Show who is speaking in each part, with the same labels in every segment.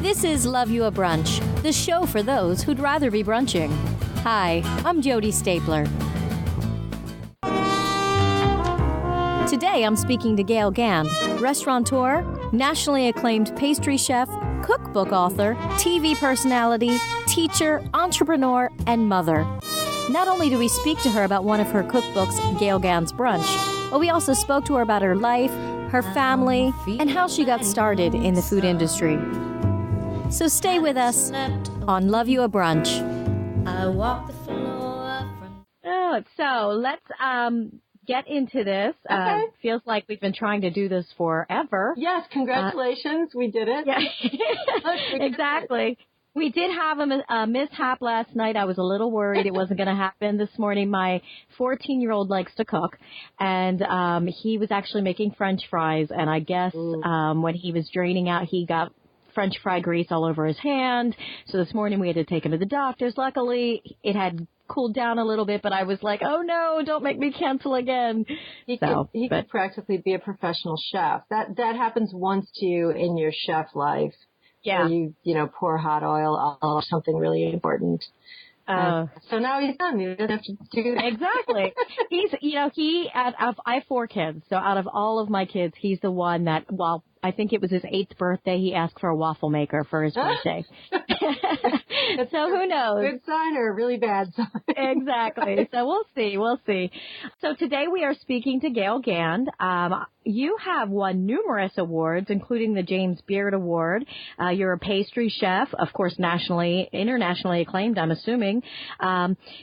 Speaker 1: This is Love You a Brunch, the show for those who'd rather be brunching. Hi, I'm Jody Stapler. Today I'm speaking to Gale Gand, restaurateur, nationally acclaimed pastry chef, cookbook author, TV personality, teacher, entrepreneur, and mother. Not only do we speak to her about one of her cookbooks, Gale Gand's Brunch, but we also spoke to her about her life, her family, and how she got started in the food industry. So stay with us on Love You a Brunch.
Speaker 2: I walk the floor from...
Speaker 1: So let's get into this.
Speaker 3: Okay.
Speaker 1: Feels like we've been trying to do this forever.
Speaker 3: Yes, congratulations. We did it.
Speaker 1: Yeah,
Speaker 3: We did
Speaker 1: exactly. We did have a mishap last night. I was a little worried it wasn't going to happen this morning. My 14-year-old likes to cook, and he was actually making French fries, and I guess when he was draining out, he got French fry grease all over his hand. So this morning we had to take him to the doctor's. Luckily, it had cooled down a little bit, but I was like, oh no, don't make me cancel again.
Speaker 3: He could practically be a professional chef. That happens once to you in your chef life.
Speaker 1: Yeah.
Speaker 3: Where you pour hot oil on something really important. So now he's done. He doesn't have to do that.
Speaker 1: Exactly. I have 4 kids. So out of all of my kids, he's the one that, well, I think it was his 8th birthday. He asked for a waffle maker for his birthday. So who knows?
Speaker 3: Good sign or a really bad sign?
Speaker 1: Exactly. So we'll see. So today we are speaking to Gale Gand. You have won numerous awards, including the James Beard Award. You're a pastry chef, of course, internationally acclaimed, I'm assuming.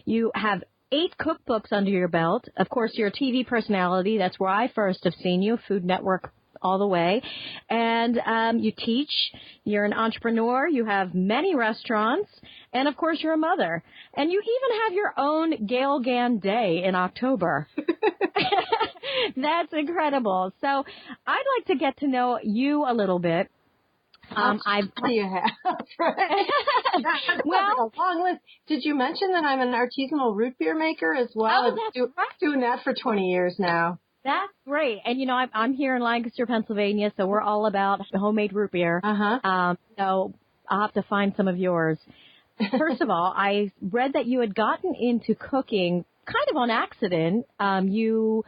Speaker 1: You have 8 cookbooks under your belt. Of course, you're a TV personality. That's where I first have seen you, Food Network all the way. And you teach, you're an entrepreneur, you have many restaurants, and of course you're a mother. And you even have your own Gale Gand Day in October. That's incredible. So I'd like to get to know you a little bit.
Speaker 3: You have, right? Well, a long list. Did you mention that I'm an artisanal root beer maker as well?
Speaker 1: Oh, that's right.
Speaker 3: Doing that for 20 years now.
Speaker 1: That's great. And, I'm here in Lancaster, Pennsylvania, so we're all about homemade root beer.
Speaker 3: Uh-huh.
Speaker 1: So I'll have to find some of yours. First of all, I read that you had gotten into cooking kind of on accident. You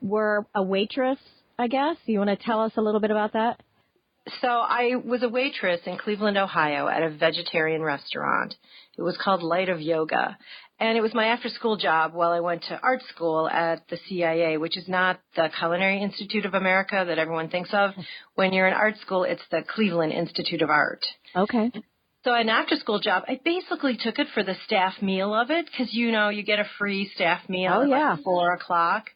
Speaker 1: were a waitress, I guess. You want to tell us a little bit about that?
Speaker 3: So I was a waitress in Cleveland, Ohio at a vegetarian restaurant. It was called Light of Yoga. And it was my after-school job while I went to art school at the CIA, which is not the Culinary Institute of America that everyone thinks of. When you're in art school, it's the Cleveland Institute of Art.
Speaker 1: Okay.
Speaker 3: So an after-school job, I basically took it for the staff meal of it because, you get a free staff meal at 4 o'clock.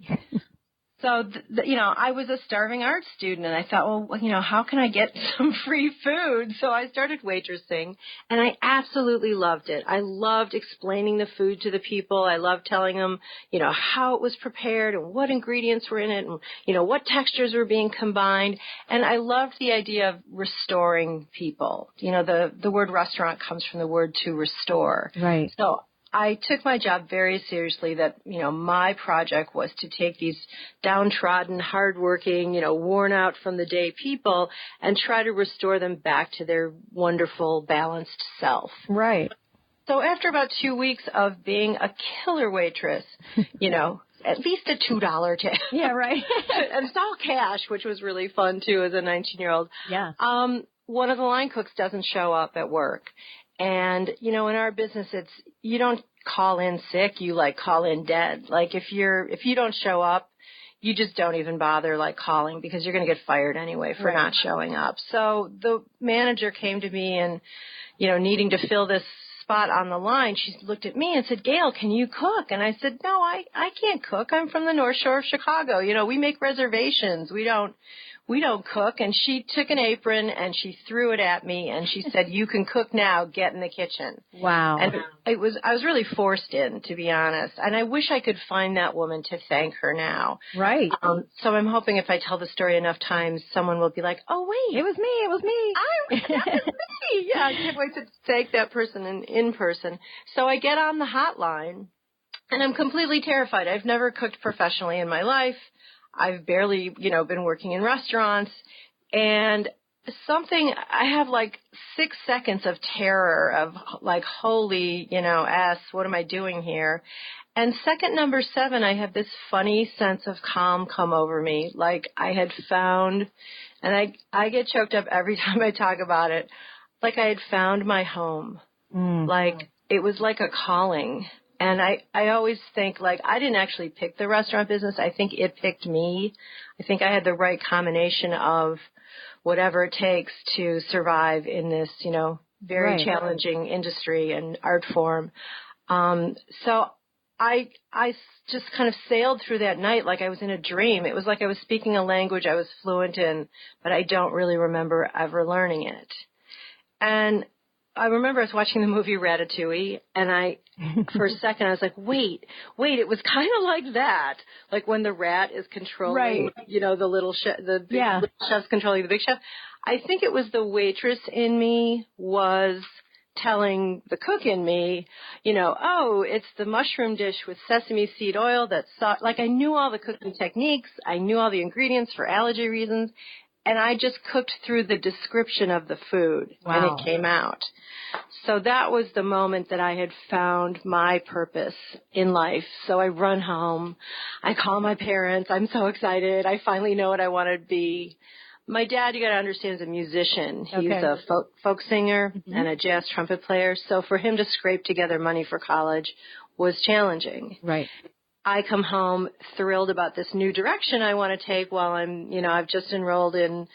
Speaker 3: So, I was a starving art student, and I thought, well, how can I get some free food? So I started waitressing, and I absolutely loved it. I loved explaining the food to the people. I loved telling them, how it was prepared and what ingredients were in it and, what textures were being combined. And I loved the idea of restoring people. The word restaurant comes from the word to restore.
Speaker 1: Right.
Speaker 3: So I took my job very seriously that, my project was to take these downtrodden, hardworking, worn out from the day people and try to restore them back to their wonderful, balanced self.
Speaker 1: Right.
Speaker 3: So after about 2 weeks of being a killer waitress, at least a $2 tip.
Speaker 1: Yeah, right.
Speaker 3: And it's all cash, which was really fun, too, as a 19-year-old.
Speaker 1: Yeah.
Speaker 3: One of the line cooks doesn't show up at work. And, in our business, you don't call in sick, you call in dead. If you don't show up, you just don't even bother calling because you're going to get fired anyway for not showing up. So the manager came to me and, needing to fill this spot on the line, she looked at me and said, Gale, can you cook? And I said, no, I can't cook. I'm from the North Shore of Chicago. We make reservations. We don't cook. And she took an apron and she threw it at me and she said, you can cook now, get in the kitchen.
Speaker 1: Wow.
Speaker 3: And I was really forced in, to be honest. And I wish I could find that woman to thank her now.
Speaker 1: Right.
Speaker 3: So I'm hoping if I tell the story enough times, someone will be like, oh, wait.
Speaker 1: It was me.
Speaker 3: That was me. Yeah, I can't wait to thank that person in person. So I get on the hotline and I'm completely terrified. I've never cooked professionally in my life. I've barely, been working in restaurants. And something, I have like 6 seconds of terror of like, holy, S, what am I doing here? And second number 7, I have this funny sense of calm come over me. Like I had found, and I get choked up every time I talk about it, like I had found my home. Like it was like a calling. And I always think, like, I didn't actually pick the restaurant business. I think it picked me. I think I had the right combination of whatever it takes to survive in this, very challenging industry and art form. So I just kind of sailed through that night like I was in a dream. It was like I was speaking a language I was fluent in, but I don't really remember ever learning it. And I remember I was watching the movie Ratatouille, and for a second, I was like, wait, it was kind of like that. Like when the rat is controlling, the little chef, the big little chef's controlling the big chef. I think it was the waitress in me was telling the cook in me, oh, it's the mushroom dish with sesame seed oil like I knew all the cooking techniques. I knew all the ingredients for allergy reasons. And I just cooked through the description of the food, and it came out. So that was the moment that I had found my purpose in life. So I run home. I call my parents. I'm so excited. I finally know what I want to be. My dad, you got to understand, is a musician. He's a folk singer and a jazz trumpet player. So for him to scrape together money for college was challenging.
Speaker 1: Right.
Speaker 3: I come home thrilled about this new direction I want to take while I'm, I've just enrolled in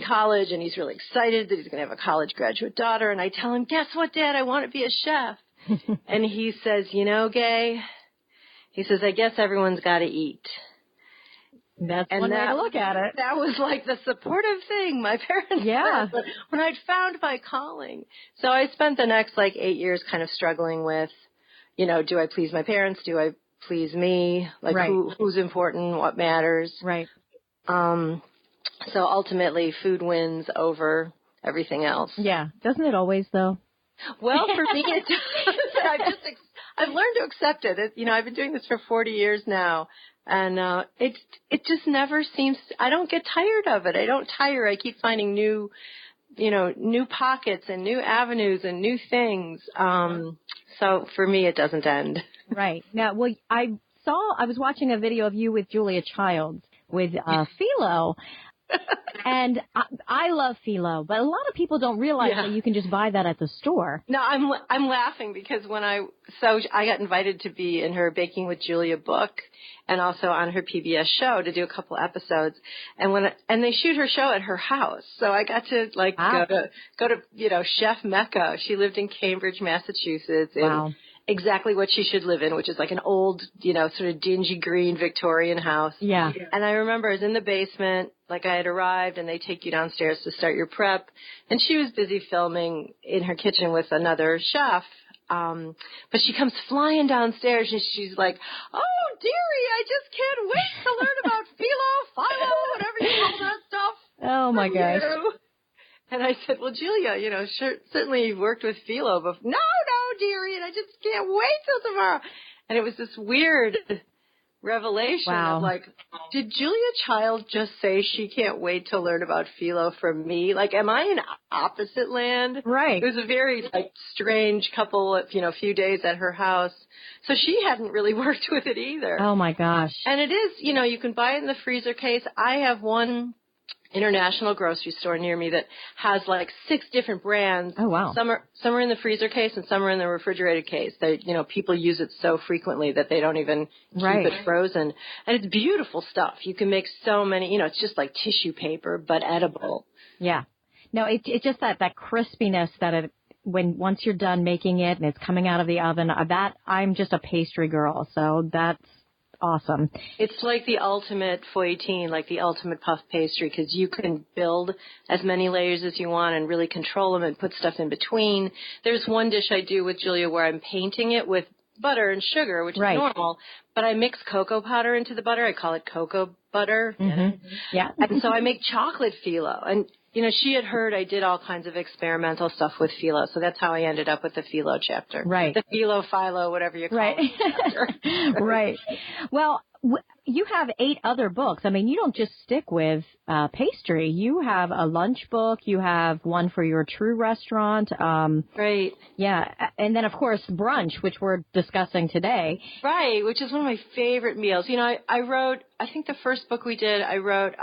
Speaker 3: college, and he's really excited that he's going to have a college graduate daughter. And I tell him, guess what, Dad? I want to be a chef. And he says, Gay, he says, I guess everyone's got to eat.
Speaker 1: That's one way to look at it.
Speaker 3: That was like the supportive thing my parents said. But when I'd found my calling. So I spent the next 8 years kind of struggling with, do I please my parents? Do I please me? Like who's important? What matters?
Speaker 1: Right.
Speaker 3: So ultimately food wins over everything else.
Speaker 1: Yeah. Doesn't it always though?
Speaker 3: Well, for me it does. I've learned to accept it. I've been doing this for 40 years now, and it just never seems. I don't get tired of it. I don't tire. I keep finding new pockets and new avenues and new things. So for me, it doesn't end.
Speaker 1: Right. Now, well, I was watching a video of you with Julia Childs with phyllo. And I love phyllo, but a lot of people don't realize that you can just buy that at the store.
Speaker 3: No, I'm laughing because I got invited to be in her Baking with Julia book and also on her PBS show to do a couple episodes. And they shoot her show at her house. So I got to go to Chef Mecca. She lived in Cambridge, Massachusetts.
Speaker 1: Wow.
Speaker 3: Exactly what she should live in, which is like an old, sort of dingy green Victorian house.
Speaker 1: Yeah. And
Speaker 3: I remember I was in the basement, like I had arrived, and they take you downstairs to start your prep. And she was busy filming in her kitchen with another chef. But she comes flying downstairs, and she's like, oh, dearie, I just can't wait to learn about phyllo, whatever you call that stuff.
Speaker 1: Oh, my gosh.
Speaker 3: And I said, well, Julia, certainly you've worked with phyllo before. No, dearie, and I just can't wait till tomorrow. And it was this weird revelation of like, did Julia Child just say she can't wait to learn about phyllo from me? Like, am I in opposite land?
Speaker 1: Right.
Speaker 3: It was a very strange couple of, few days at her house. So she hadn't really worked with it either.
Speaker 1: Oh my gosh.
Speaker 3: And it is, you can buy it in the freezer case. I have one international grocery store near me that has 6 different brands.
Speaker 1: Oh wow.
Speaker 3: Some are in the freezer case and some are in the refrigerated case. They, people use it so frequently that they don't even keep it frozen. And it's beautiful stuff. You can make so many, it's just like tissue paper, but edible.
Speaker 1: Yeah. No, it's just that crispiness that once you're done making it and it's coming out of the oven, that I'm just a pastry girl. So that's awesome.
Speaker 3: It's like the ultimate feuilletine, like the ultimate puff pastry, because you can build as many layers as you want and really control them and put stuff in between. There's one dish I do with Julia where I'm painting it with butter and sugar, which is normal, but I mix cocoa powder into the butter. I call it cocoa butter.
Speaker 1: Mm-hmm. Yeah.
Speaker 3: And so I make chocolate phyllo. And, she had heard I did all kinds of experimental stuff with phyllo, so that's how I ended up with the phyllo chapter.
Speaker 1: Right.
Speaker 3: The phyllo, whatever you call it.
Speaker 1: Right. Right. Well, you have 8 other books. I mean, you don't just stick with pastry. You have a lunch book. You have one for your true restaurant.
Speaker 3: Right.
Speaker 1: Yeah. And then, of course, Brunch, which we're discussing today.
Speaker 3: Right, which is one of my favorite meals. You know, I wrote, I think the first book we did, I wrote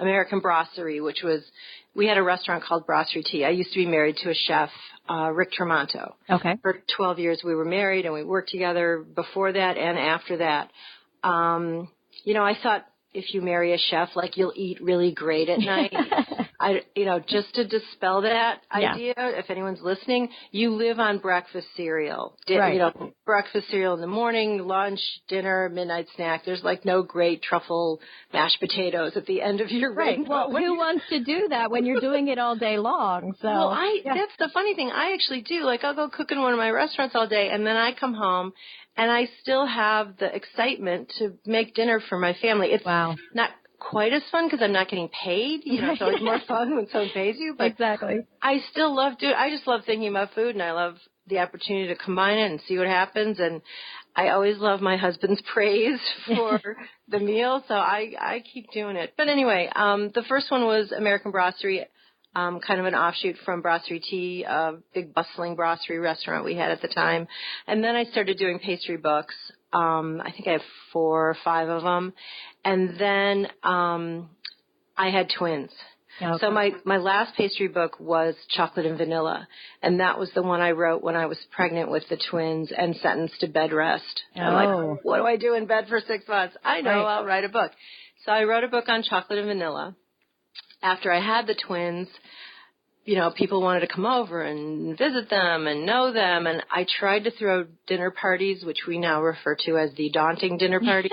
Speaker 3: American Brasserie, which was, we had a restaurant called Brasserie Tea. I used to be married to a chef, Rick Tremonto.
Speaker 1: Okay.
Speaker 3: For 12 years we were married, and we worked together before that and after that. You know, I thought if you marry a chef, like, you'll eat really great at night. Just to dispel that idea, if anyone's listening, you live on breakfast cereal.
Speaker 1: Right.
Speaker 3: You know, breakfast cereal in the morning, lunch, dinner, midnight snack. There's like no great truffle mashed potatoes at the end of your
Speaker 1: right.
Speaker 3: rainbow.
Speaker 1: Well, who wants to do that when you're doing it all day long? So,
Speaker 3: well, that's the funny thing. I actually do. Like, I'll go cook in one of my restaurants all day, and then I come home, and I still have the excitement to make dinner for my family. It's not quite as fun because I'm not getting paid. You know, it's always more fun when someone pays you. But
Speaker 1: exactly.
Speaker 3: I still love I just love thinking about food, and I love the opportunity to combine it and see what happens. And I always love my husband's praise for the meal, so I keep doing it. But anyway, the first one was American Brasserie, kind of an offshoot from Brasserie Tea, a big bustling brasserie restaurant we had at the time. And then I started doing pastry books. I think I have 4 or 5 of them. And then I had twins. Okay. So my last pastry book was Chocolate and Vanilla, and that was the one I wrote when I was pregnant with the twins and sentenced to bed rest. Oh. I'm like, what do I do in bed for 6 months? I know, I'll write a book. So I wrote a book on Chocolate and Vanilla. After I had the twins, you know, people wanted to come over and visit them and know them, and I tried to throw dinner parties, which we now refer to as the daunting dinner parties.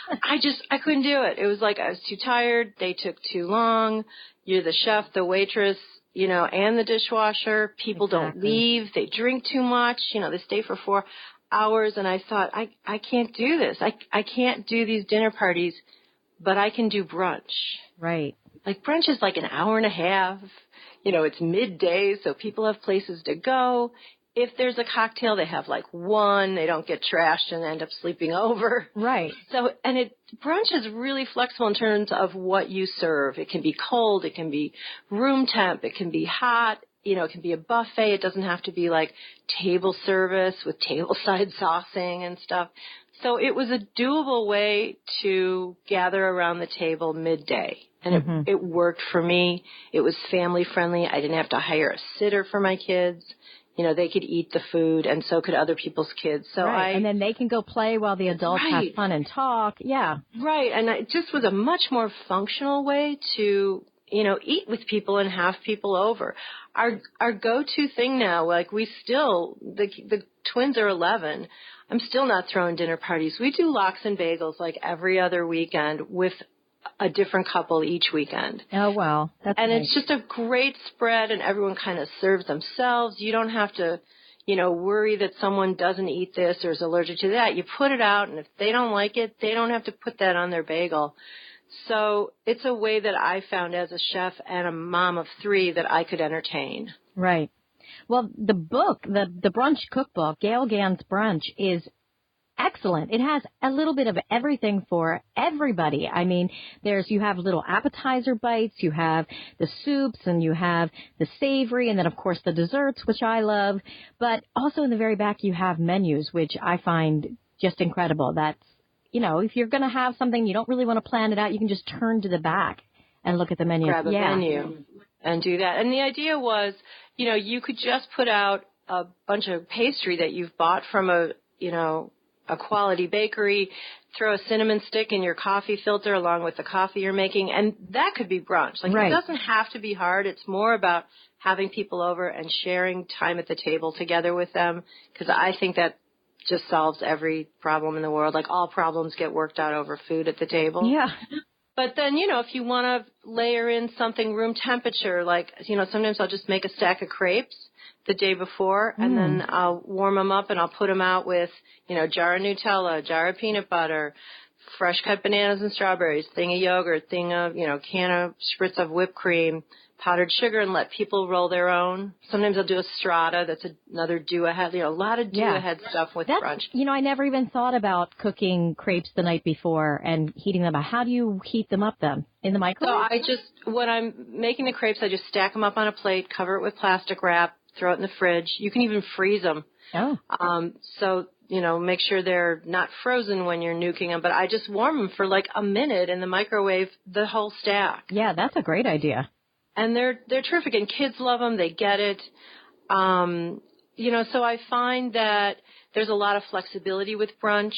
Speaker 3: I couldn't do it. It was like I was too tired. They took too long. You're the chef, the waitress, you know, and the dishwasher. People don't leave. They drink too much. You know, they stay for 4 hours, and I thought, I can't do this. I can't do these dinner parties, but I can do brunch.
Speaker 1: Right.
Speaker 3: Like, brunch is like an hour and a half. You know, it's midday, so people have places to go. If there's a cocktail, they have like one. They don't get trashed and end up sleeping over.
Speaker 1: Right.
Speaker 3: So, and brunch is really flexible in terms of what you serve. It can be cold. It can be room temp. It can be hot. You know, it can be a buffet. It doesn't have to be like table service with tableside saucing and stuff. So it was a doable way to gather around the table midday. And it worked for me. It was family friendly. I didn't have to hire a sitter for my kids. You know, they could eat the food, and so could other people's kids. So
Speaker 1: and then they can go play while the adults have fun and talk. Yeah. Right.
Speaker 3: And it just was a much more functional way to, you know, eat with people and have people over. Our go-to thing now, like, the twins are 11. I'm still not throwing dinner parties. We do lox and bagels like every other weekend with a different couple each weekend.
Speaker 1: Oh, wow. That's
Speaker 3: and
Speaker 1: nice.
Speaker 3: It's just a great spread, and everyone kind of serves themselves. You don't have to, you know, worry that someone doesn't eat this or is allergic to that. You put it out, and if they don't like it, they don't have to put that on their bagel. So it's a way that I found as a chef and a mom of 3 that I could entertain.
Speaker 1: Right. Well, the book, the Brunch cookbook, Gale Gand's Brunch, is excellent. It has a little bit of everything for everybody. I mean, you have little appetizer bites, you have the soups, and you have the savory, and then, of course, the desserts, which I love. But also in the very back, you have menus, which I find just incredible. That's, you know, if you're going to have something, you don't really want to plan it out, you can just turn to the back and look at the menu.
Speaker 3: Grab a menu and do that. And the idea was, you know, you could just put out a bunch of pastry that you've bought from a quality bakery, throw a cinnamon stick in your coffee filter along with the coffee you're making, and that could be brunch. Like, it doesn't have to be hard. It's more about having people over and sharing time at the table together with them, because I think that just solves every problem in the world. Like, all problems get worked out over food at the table.
Speaker 1: Yeah.
Speaker 3: But then, you know, if you want to layer in something room temperature, like, you know, sometimes I'll just make a stack of crepes the day before, and then I'll warm them up, and I'll put them out with, you know, jar of Nutella, jar of peanut butter, fresh cut bananas and strawberries, thing of yogurt, can of spritz of whipped cream, powdered sugar and let people roll their own. Sometimes I'll do a strata. That's another do-ahead. A lot of do-ahead stuff with brunch.
Speaker 1: I never even thought about cooking crepes the night before and heating them up. How do you heat them up then? In the microwave?
Speaker 3: So when I'm making the crepes, I just stack them up on a plate, cover it with plastic wrap, throw it in the fridge. You can even freeze them.
Speaker 1: Oh.
Speaker 3: So, make sure they're not frozen when you're nuking them, but I just warm them for like a minute in the microwave, the whole stack.
Speaker 1: Yeah, that's a great idea.
Speaker 3: And they're terrific, and kids love them. They get it. So I find that there's a lot of flexibility with brunch.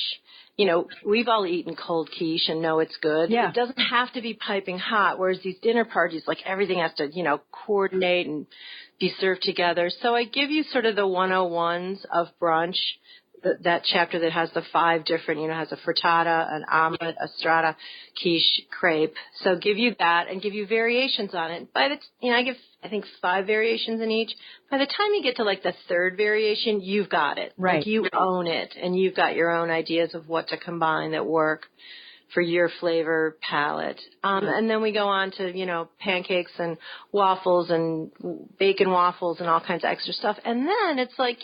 Speaker 3: We've all eaten cold quiche and know it's good.
Speaker 1: Yeah.
Speaker 3: It doesn't have to be piping hot, whereas these dinner parties, like everything has to, coordinate and be served together. So I give you sort of the 101s of brunch, that chapter that has the 5 different, has a frittata, an omelet, a strata, quiche, crepe. So give you that and give you variations on it. I give, I think, 5 variations in each. By the time you get to like the 3rd variation, you've got it.
Speaker 1: Right.
Speaker 3: Like you own it, and you've got your own ideas of what to combine that work for your flavor palette. And then we go on to, pancakes and waffles and bacon waffles and all kinds of extra stuff. And then it's like,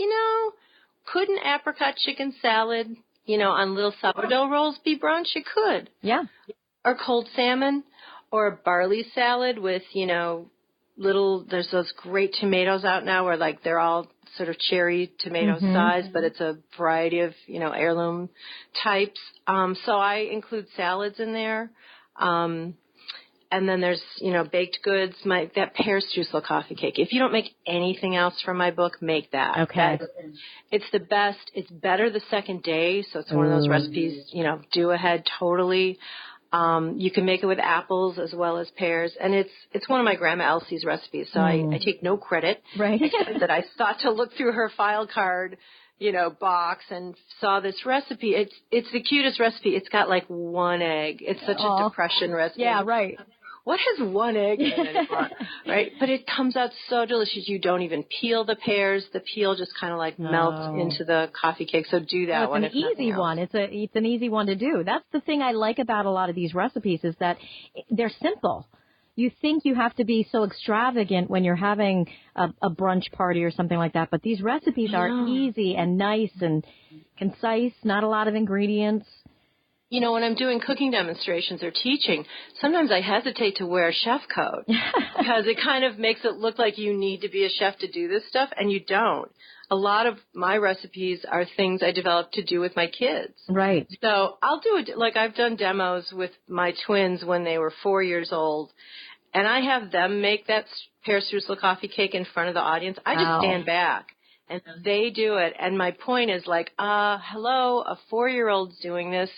Speaker 3: could an apricot chicken salad, on little sourdough rolls be brunch? It could.
Speaker 1: Yeah.
Speaker 3: Or cold salmon, or a barley salad with, there's those great tomatoes out now where like they're all sort of cherry tomato size, but it's a variety of, heirloom types. So I include salads in there. And then there's, baked goods, that pear streusel coffee cake. If you don't make anything else from my book, make that.
Speaker 1: Okay.
Speaker 3: It's the best. It's better the second day. So it's one of those recipes, do ahead totally. You can make it with apples as well as pears. And it's one of my Grandma Elsie's recipes. So I take no credit.
Speaker 1: Right.
Speaker 3: Except that I thought to look through her file card, box and saw this recipe. It's the cutest recipe. It's got like 1 egg. It's such a depression recipe.
Speaker 1: Yeah, right.
Speaker 3: What has 1 egg in it anymore? Right? But it comes out so delicious. You don't even peel the pears. The peel just kind of like melts into the coffee cake. So do that one.
Speaker 1: It's an easy one. It's an easy one to do. That's the thing I like about a lot of these recipes is that they're simple. You think you have to be so extravagant when you're having a brunch party or something like that, but these recipes are easy and nice and concise, not a lot of ingredients.
Speaker 3: When I'm doing cooking demonstrations or teaching, sometimes I hesitate to wear a chef coat because it kind of makes it look like you need to be a chef to do this stuff, and you don't. A lot of my recipes are things I developed to do with my kids.
Speaker 1: Right.
Speaker 3: So I'll do it, like I've done demos with my twins when they were 4 years old, and I have them make that pear streusel coffee cake in front of the audience. I just stand back. And they do it. And my point is like, hello, a 4-year-old's doing this.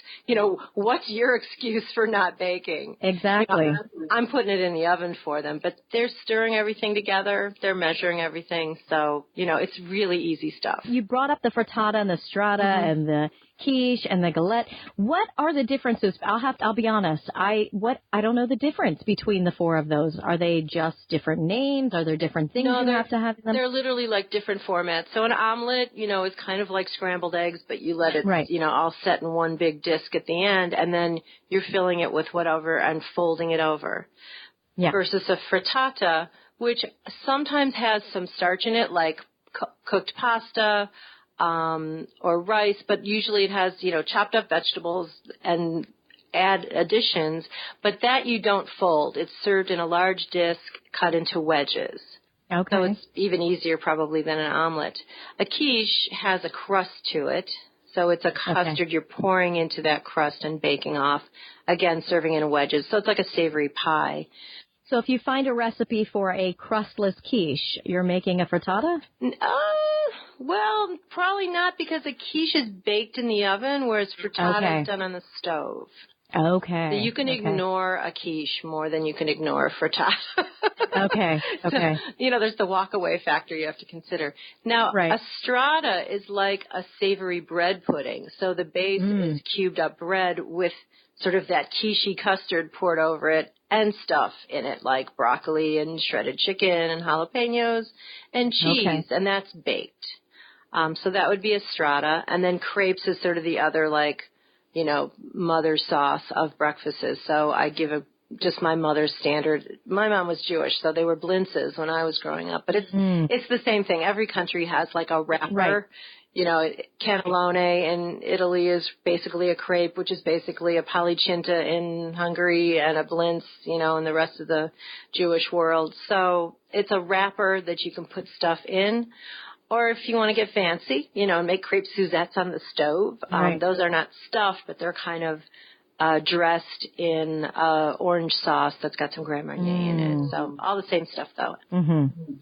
Speaker 3: What's your excuse for not baking?
Speaker 1: Exactly.
Speaker 3: I'm putting it in the oven for them, but they're stirring everything together. They're measuring everything. So, it's really easy stuff.
Speaker 1: You brought up the frittata and the strata and the quiche and the galette. What are the differences? I'll be honest. I don't know the difference between the 4 of those. Are they just different names? Are there different things you have to have in them?
Speaker 3: They're literally like different formats. So an omelet, is kind of like scrambled eggs, but you let it, all set in one big disc at the end, and then you're filling it with whatever and folding it over. Yeah. Versus a frittata, which sometimes has some starch in it, like cooked pasta, or rice, but usually it has, chopped up vegetables and add additions, but that you don't fold. It's served in a large disc cut into wedges. Okay. So it's even easier probably than an omelet. A quiche has a crust to it, so it's a custard you're pouring into that crust and baking off, again, serving in wedges. So it's like a savory pie.
Speaker 1: So if you find a recipe for a crustless quiche, you're making a frittata?
Speaker 3: Well, probably not, because a quiche is baked in the oven, whereas frittata is done on the stove.
Speaker 1: Okay.
Speaker 3: So you can ignore a quiche more than you can ignore a frittata.
Speaker 1: Okay.
Speaker 3: So, there's the walk-away factor you have to consider. Now, a strata is like a savory bread pudding. So the base is cubed up bread with sort of that quiche-y custard poured over it and stuff in it, like broccoli and shredded chicken and jalapenos and cheese, and that's baked. So that would be a strata. And then crepes is sort of the other, like, mother sauce of breakfasts. So I give just my mother's standard. My mom was Jewish, so they were blintzes when I was growing up. But it's the same thing. Every country has like a wrapper.
Speaker 1: Right.
Speaker 3: You know, cannelloni in Italy is basically a crepe, which is basically a paliccinta in Hungary, and a blintz, you know, in the rest of the Jewish world. So it's a wrapper that you can put stuff in. Or if you want to get fancy, you know, make crepe Suzettes on the stove.
Speaker 1: Right.
Speaker 3: Those are not stuffed, but they're kind of dressed in orange sauce that's got some Grand Marnier in it. So all the same stuff, though.
Speaker 1: Mm-hmm.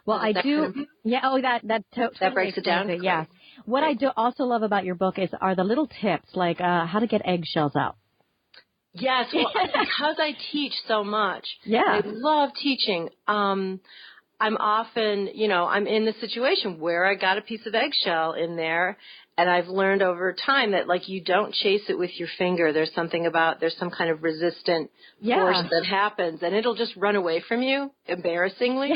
Speaker 1: Well, I do. Yeah. Oh, that totally
Speaker 3: breaks it down.
Speaker 1: Yeah. What I do also love about your book are the little tips, like how to get eggshells out.
Speaker 3: Yes. Well, because I teach so much.
Speaker 1: Yeah.
Speaker 3: I love teaching. I'm often, you know, I'm in the situation where I got a piece of eggshell in there, and I've learned over time that, like, you don't chase it with your finger. There's some kind of resistant force that happens, and it'll just run away from you, embarrassingly.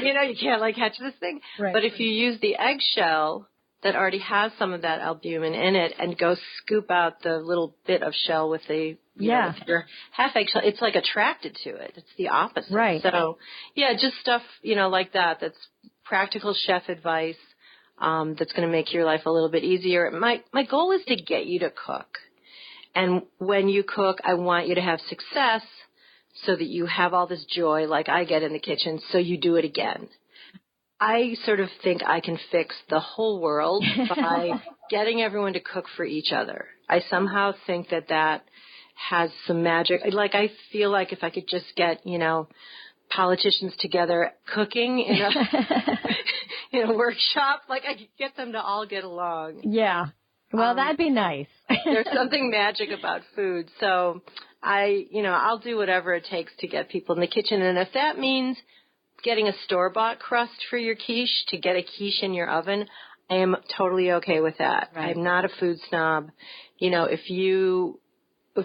Speaker 3: You know, you can't, like, catch this thing. Right. But if you use the eggshell that already has some of that albumin in it and go scoop out the little bit of shell with the you know, with your half eggshell, it's like attracted to it. It's the opposite.
Speaker 1: Right.
Speaker 3: So, yeah, just stuff, you know, like that. That's practical chef advice. That's going to make your life a little bit easier. My goal is to get you to cook. And when you cook, I want you to have success so that you have all this joy like I get in the kitchen, so you do it again. I sort of think I can fix the whole world by getting everyone to cook for each other. I somehow think that has some magic. Like, I feel like if I could just get, you know, politicians together cooking in a workshop, like, I could get them to all get along.
Speaker 1: Yeah. Well, that'd be nice.
Speaker 3: There's something magic about food. So I'll do whatever it takes to get people in the kitchen. And if that means getting a store-bought crust for your quiche, to get a quiche in your oven, I am totally okay with that. Right. I'm not a food snob. You know, if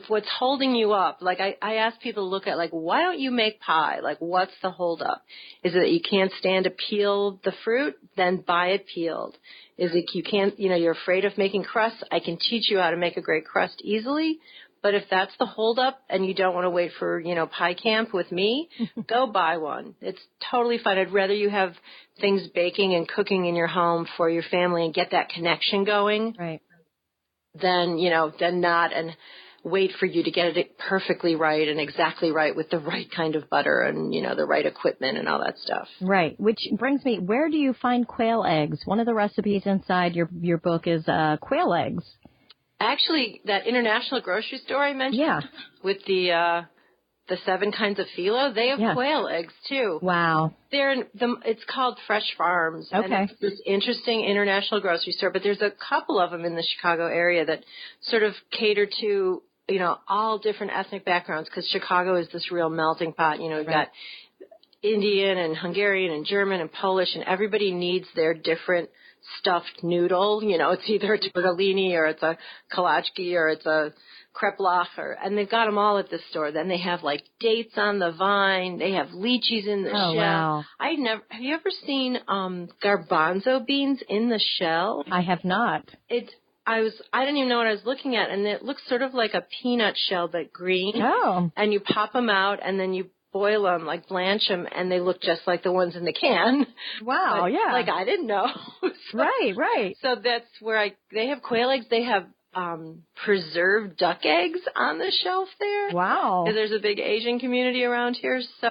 Speaker 3: what's holding you up, like I ask people to look at, like, why don't you make pie? Like, what's the hold up? Is it that you can't stand to peel the fruit? Then buy it peeled. Is it you're afraid of making crusts? I can teach you how to make a great crust easily. But if that's the hold up and you don't want to wait for, you know, pie camp with me, go buy one. It's totally fine. I'd rather you have things baking and cooking in your home for your family and get that connection going.
Speaker 1: Right.
Speaker 3: Than not and wait for you to get it perfectly right and exactly right with the right kind of butter and, you know, the right equipment and all that stuff.
Speaker 1: Right. Which brings me, where do you find quail eggs? One of the recipes inside your book is quail eggs.
Speaker 3: Actually, that international grocery store I mentioned with the 7 kinds of phyllo, they have quail eggs too.
Speaker 1: Wow.
Speaker 3: It's called Fresh Farms.
Speaker 1: Okay.
Speaker 3: And it's this interesting international grocery store, but there's a couple of them in the Chicago area that sort of cater to, you know, all different ethnic backgrounds, because Chicago is this real melting pot. You know, we've got Indian and Hungarian and German and Polish, and everybody needs their different stuffed noodle. You know, it's either a tortellini or it's a kolachki or it's a kreplach, and they've got them all at this store. Then they have, like, dates on the vine. They have lychees in the shell.
Speaker 1: Wow.
Speaker 3: Have you ever seen garbanzo beans in the shell?
Speaker 1: I have not.
Speaker 3: I didn't even know what I was looking at, and it looks sort of like a peanut shell, but green.
Speaker 1: Oh.
Speaker 3: And you pop them out, and then you boil them, like blanch them, and they look just like the ones in the can.
Speaker 1: Wow,
Speaker 3: but,
Speaker 1: yeah.
Speaker 3: Like, I didn't know.
Speaker 1: Right.
Speaker 3: So that's where they have quail eggs. They have preserved duck eggs on the shelf there.
Speaker 1: Wow.
Speaker 3: And there's a big Asian community around here. So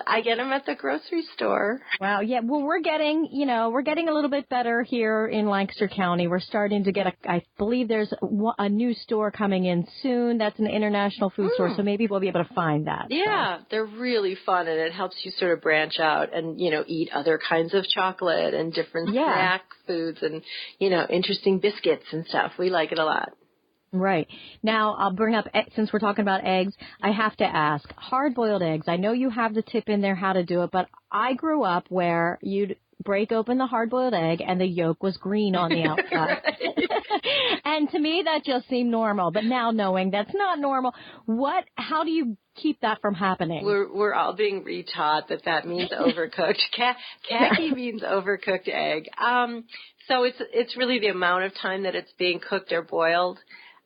Speaker 3: I get them at the grocery store.
Speaker 1: Wow. Yeah. Well, we're getting a little bit better here in Lancaster County. We're starting to get I believe there's a new store coming in soon. That's an international food store. So maybe we'll be able to find that.
Speaker 3: Yeah. So. They're really fun, and it helps you sort of branch out and, you know, eat other kinds of chocolate and different snack foods and, you know, interesting biscuits and stuff. We like it a lot.
Speaker 1: Right. Now, I'll bring up, since we're talking about eggs, I have to ask, hard-boiled eggs. I know you have the tip in there how to do it, but I grew up where you'd break open the hard-boiled egg and the yolk was green on the outside. And to me, that just seemed normal. But now knowing that's not normal, how do you keep that from happening?
Speaker 3: We're all being retaught that means overcooked. Khaki means overcooked egg. So it's really the amount of time that it's being cooked or boiled.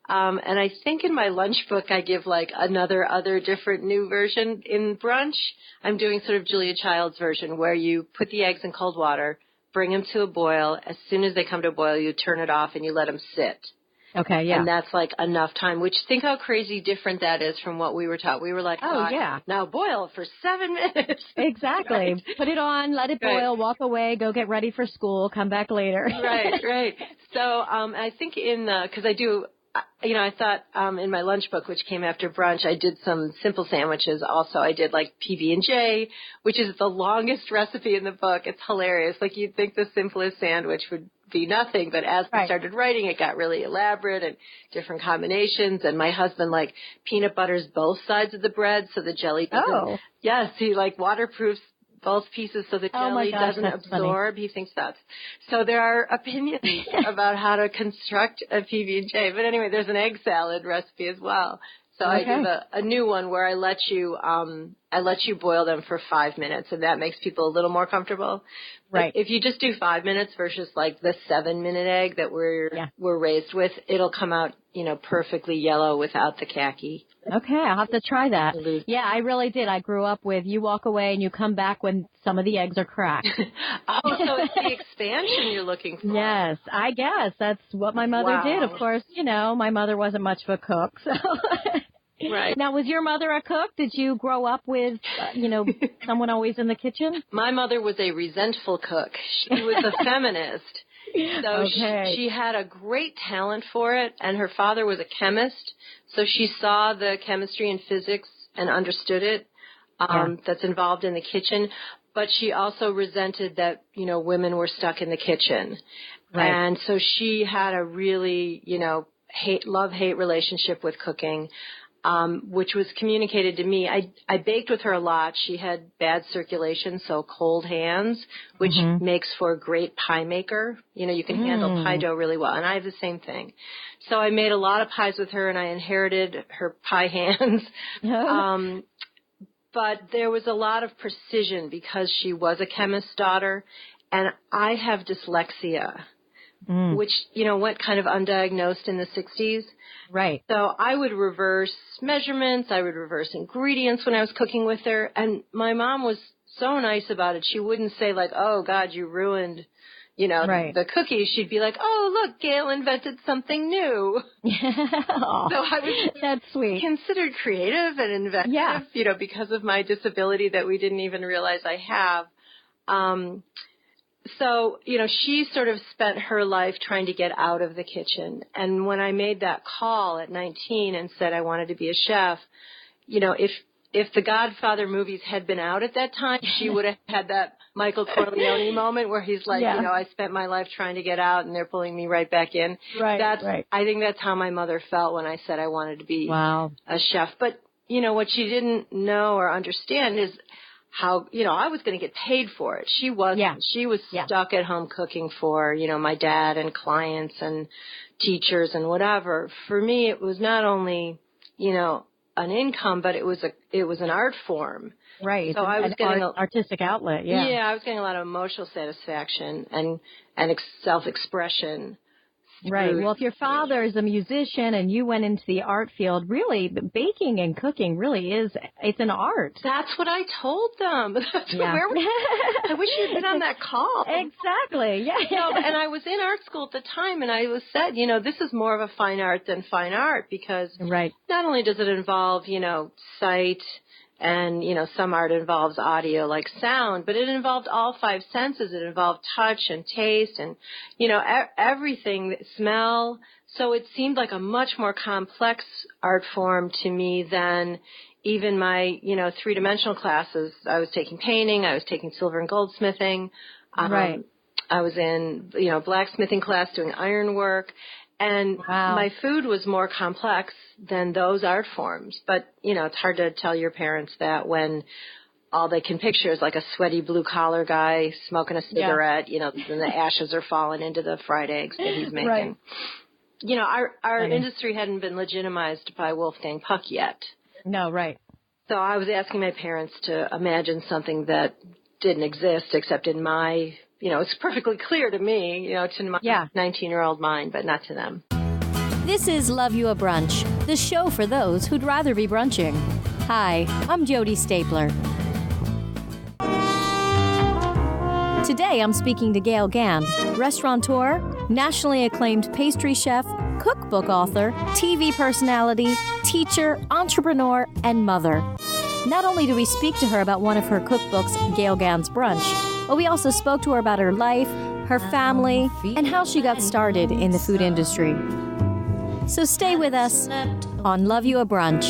Speaker 3: And I think in my lunch book, I give like other different new version. In Brunch, I'm doing sort of Julia Child's version where you put the eggs in cold water, bring them to a boil. As soon as they come to a boil, you turn it off and you let them sit.
Speaker 1: Okay, yeah.
Speaker 3: And that's like enough time, which think how crazy different that is from what we were taught. We were like,
Speaker 1: yeah.
Speaker 3: Now boil for 7 minutes.
Speaker 1: Exactly.
Speaker 3: Right.
Speaker 1: Put it on, let it boil, walk away, go get ready for school, come back later.
Speaker 3: Right. So I think because I do, I thought in my lunch book, which came after Brunch, I did some simple sandwiches. Also, I did like PB&J, which is the longest recipe in the book. It's hilarious. Like you'd think the simplest sandwich would be nothing, but as we started writing, it got really elaborate and different combinations. And my husband like peanut butters both sides of the bread so the jelly doesn't.
Speaker 1: Oh.
Speaker 3: Yes, he like waterproofs both pieces so the jelly doesn't absorb.
Speaker 1: Funny.
Speaker 3: He thinks that's. So there are opinions about how to construct a PB&J. But anyway, there's an egg salad recipe as well. So I give a new one where I let you boil them for 5 minutes, and that makes people a little more comfortable.
Speaker 1: Right.
Speaker 3: If you just do 5 minutes versus like the 7-minute egg that we're raised with, it'll come out, perfectly yellow without the khaki.
Speaker 1: Okay, I'll have to try that.
Speaker 3: Absolutely.
Speaker 1: Yeah, I really did. I grew up with you walk away and you come back when some of the eggs are cracked.
Speaker 3: So it's the expansion you're looking for.
Speaker 1: Yes, I guess that's what my mother did. Of course, my mother wasn't much of a cook, so.
Speaker 3: Right.
Speaker 1: Now, was your mother a cook? Did you grow up with, someone always in the kitchen?
Speaker 3: My mother was a resentful cook. She was a feminist. So she had a great talent for it, and her father was a chemist. So she saw the chemistry and physics and understood it that's involved in the kitchen. But she also resented that, women were stuck in the kitchen. Right. And so she had a really, love-hate relationship with cooking. Which was communicated to me. I baked with her a lot. She had bad circulation, so cold hands, which makes for a great pie maker. You can handle pie dough really well, and I have the same thing. So I made a lot of pies with her, and I inherited her pie hands. But there was a lot of precision because she was a chemist's daughter, and I have dyslexia. Which, went kind of undiagnosed in the 60s.
Speaker 1: Right.
Speaker 3: So I would reverse measurements. I would reverse ingredients when I was cooking with her. And my mom was so nice about it. She wouldn't say like, oh, God, you ruined, the cookies. She'd be like, oh, look, Gale invented something new. So I was
Speaker 1: That's sweet.
Speaker 3: Considered creative and inventive, because of my disability that we didn't even realize I have. So, she sort of spent her life trying to get out of the kitchen. And when I made that call at 19 and said I wanted to be a chef, if the Godfather movies had been out at that time, she would have had that Michael Corleone moment where he's like, I spent my life trying to get out and they're pulling me right back in.
Speaker 1: Right.
Speaker 3: I think that's how my mother felt when I said I wanted to be a chef. But, what she didn't know or understand is how, I was going to get paid for it. She wasn't. Yeah. She was stuck at home cooking for, my dad and clients and teachers and whatever. For me, it was not only, an income, but it was an art form.
Speaker 1: Right.
Speaker 3: So I was getting an
Speaker 1: artistic outlet. Yeah.
Speaker 3: Yeah, I was getting a lot of emotional satisfaction and self-expression.
Speaker 1: Right. Well, if your father is a musician and you went into the art field, really, baking and cooking really it's an art.
Speaker 3: That's what I told them. I wish you'd been on that call.
Speaker 1: Exactly. Yeah.
Speaker 3: And I was in art school at the time, and I was said, this is more of a fine art than fine art because not only does it involve, sight, and, some art involves audio like sound, but it involved all 5 senses. It involved touch and taste and, everything, smell. So it seemed like a much more complex art form to me than even my, 3-dimensional classes. I was taking painting. I was taking silver and goldsmithing. I was in, blacksmithing class doing ironwork. And my food was more complex than those art forms. But, it's hard to tell your parents that when all they can picture is like a sweaty blue-collar guy smoking a cigarette, and the ashes are falling into the fried eggs that he's making.
Speaker 1: Right.
Speaker 3: Our industry hadn't been legitimized by Wolfgang Puck yet.
Speaker 1: No, right.
Speaker 3: So I was asking my parents to imagine something that didn't exist except in my... it's perfectly clear to me, to my 19-year-old mind, but not to them.
Speaker 2: This is Love You a Brunch, the show for those who'd rather be brunching. Hi, I'm Jody Stapler. Today I'm speaking to Gale Gand, restaurateur, nationally acclaimed pastry chef, cookbook author, TV personality, teacher, entrepreneur, and mother. Not only do we speak to her about one of her cookbooks, Gale Gand's Brunch, but we also spoke to her about her life, her family, and how she got started in the food industry. So stay with us on Love You a Brunch.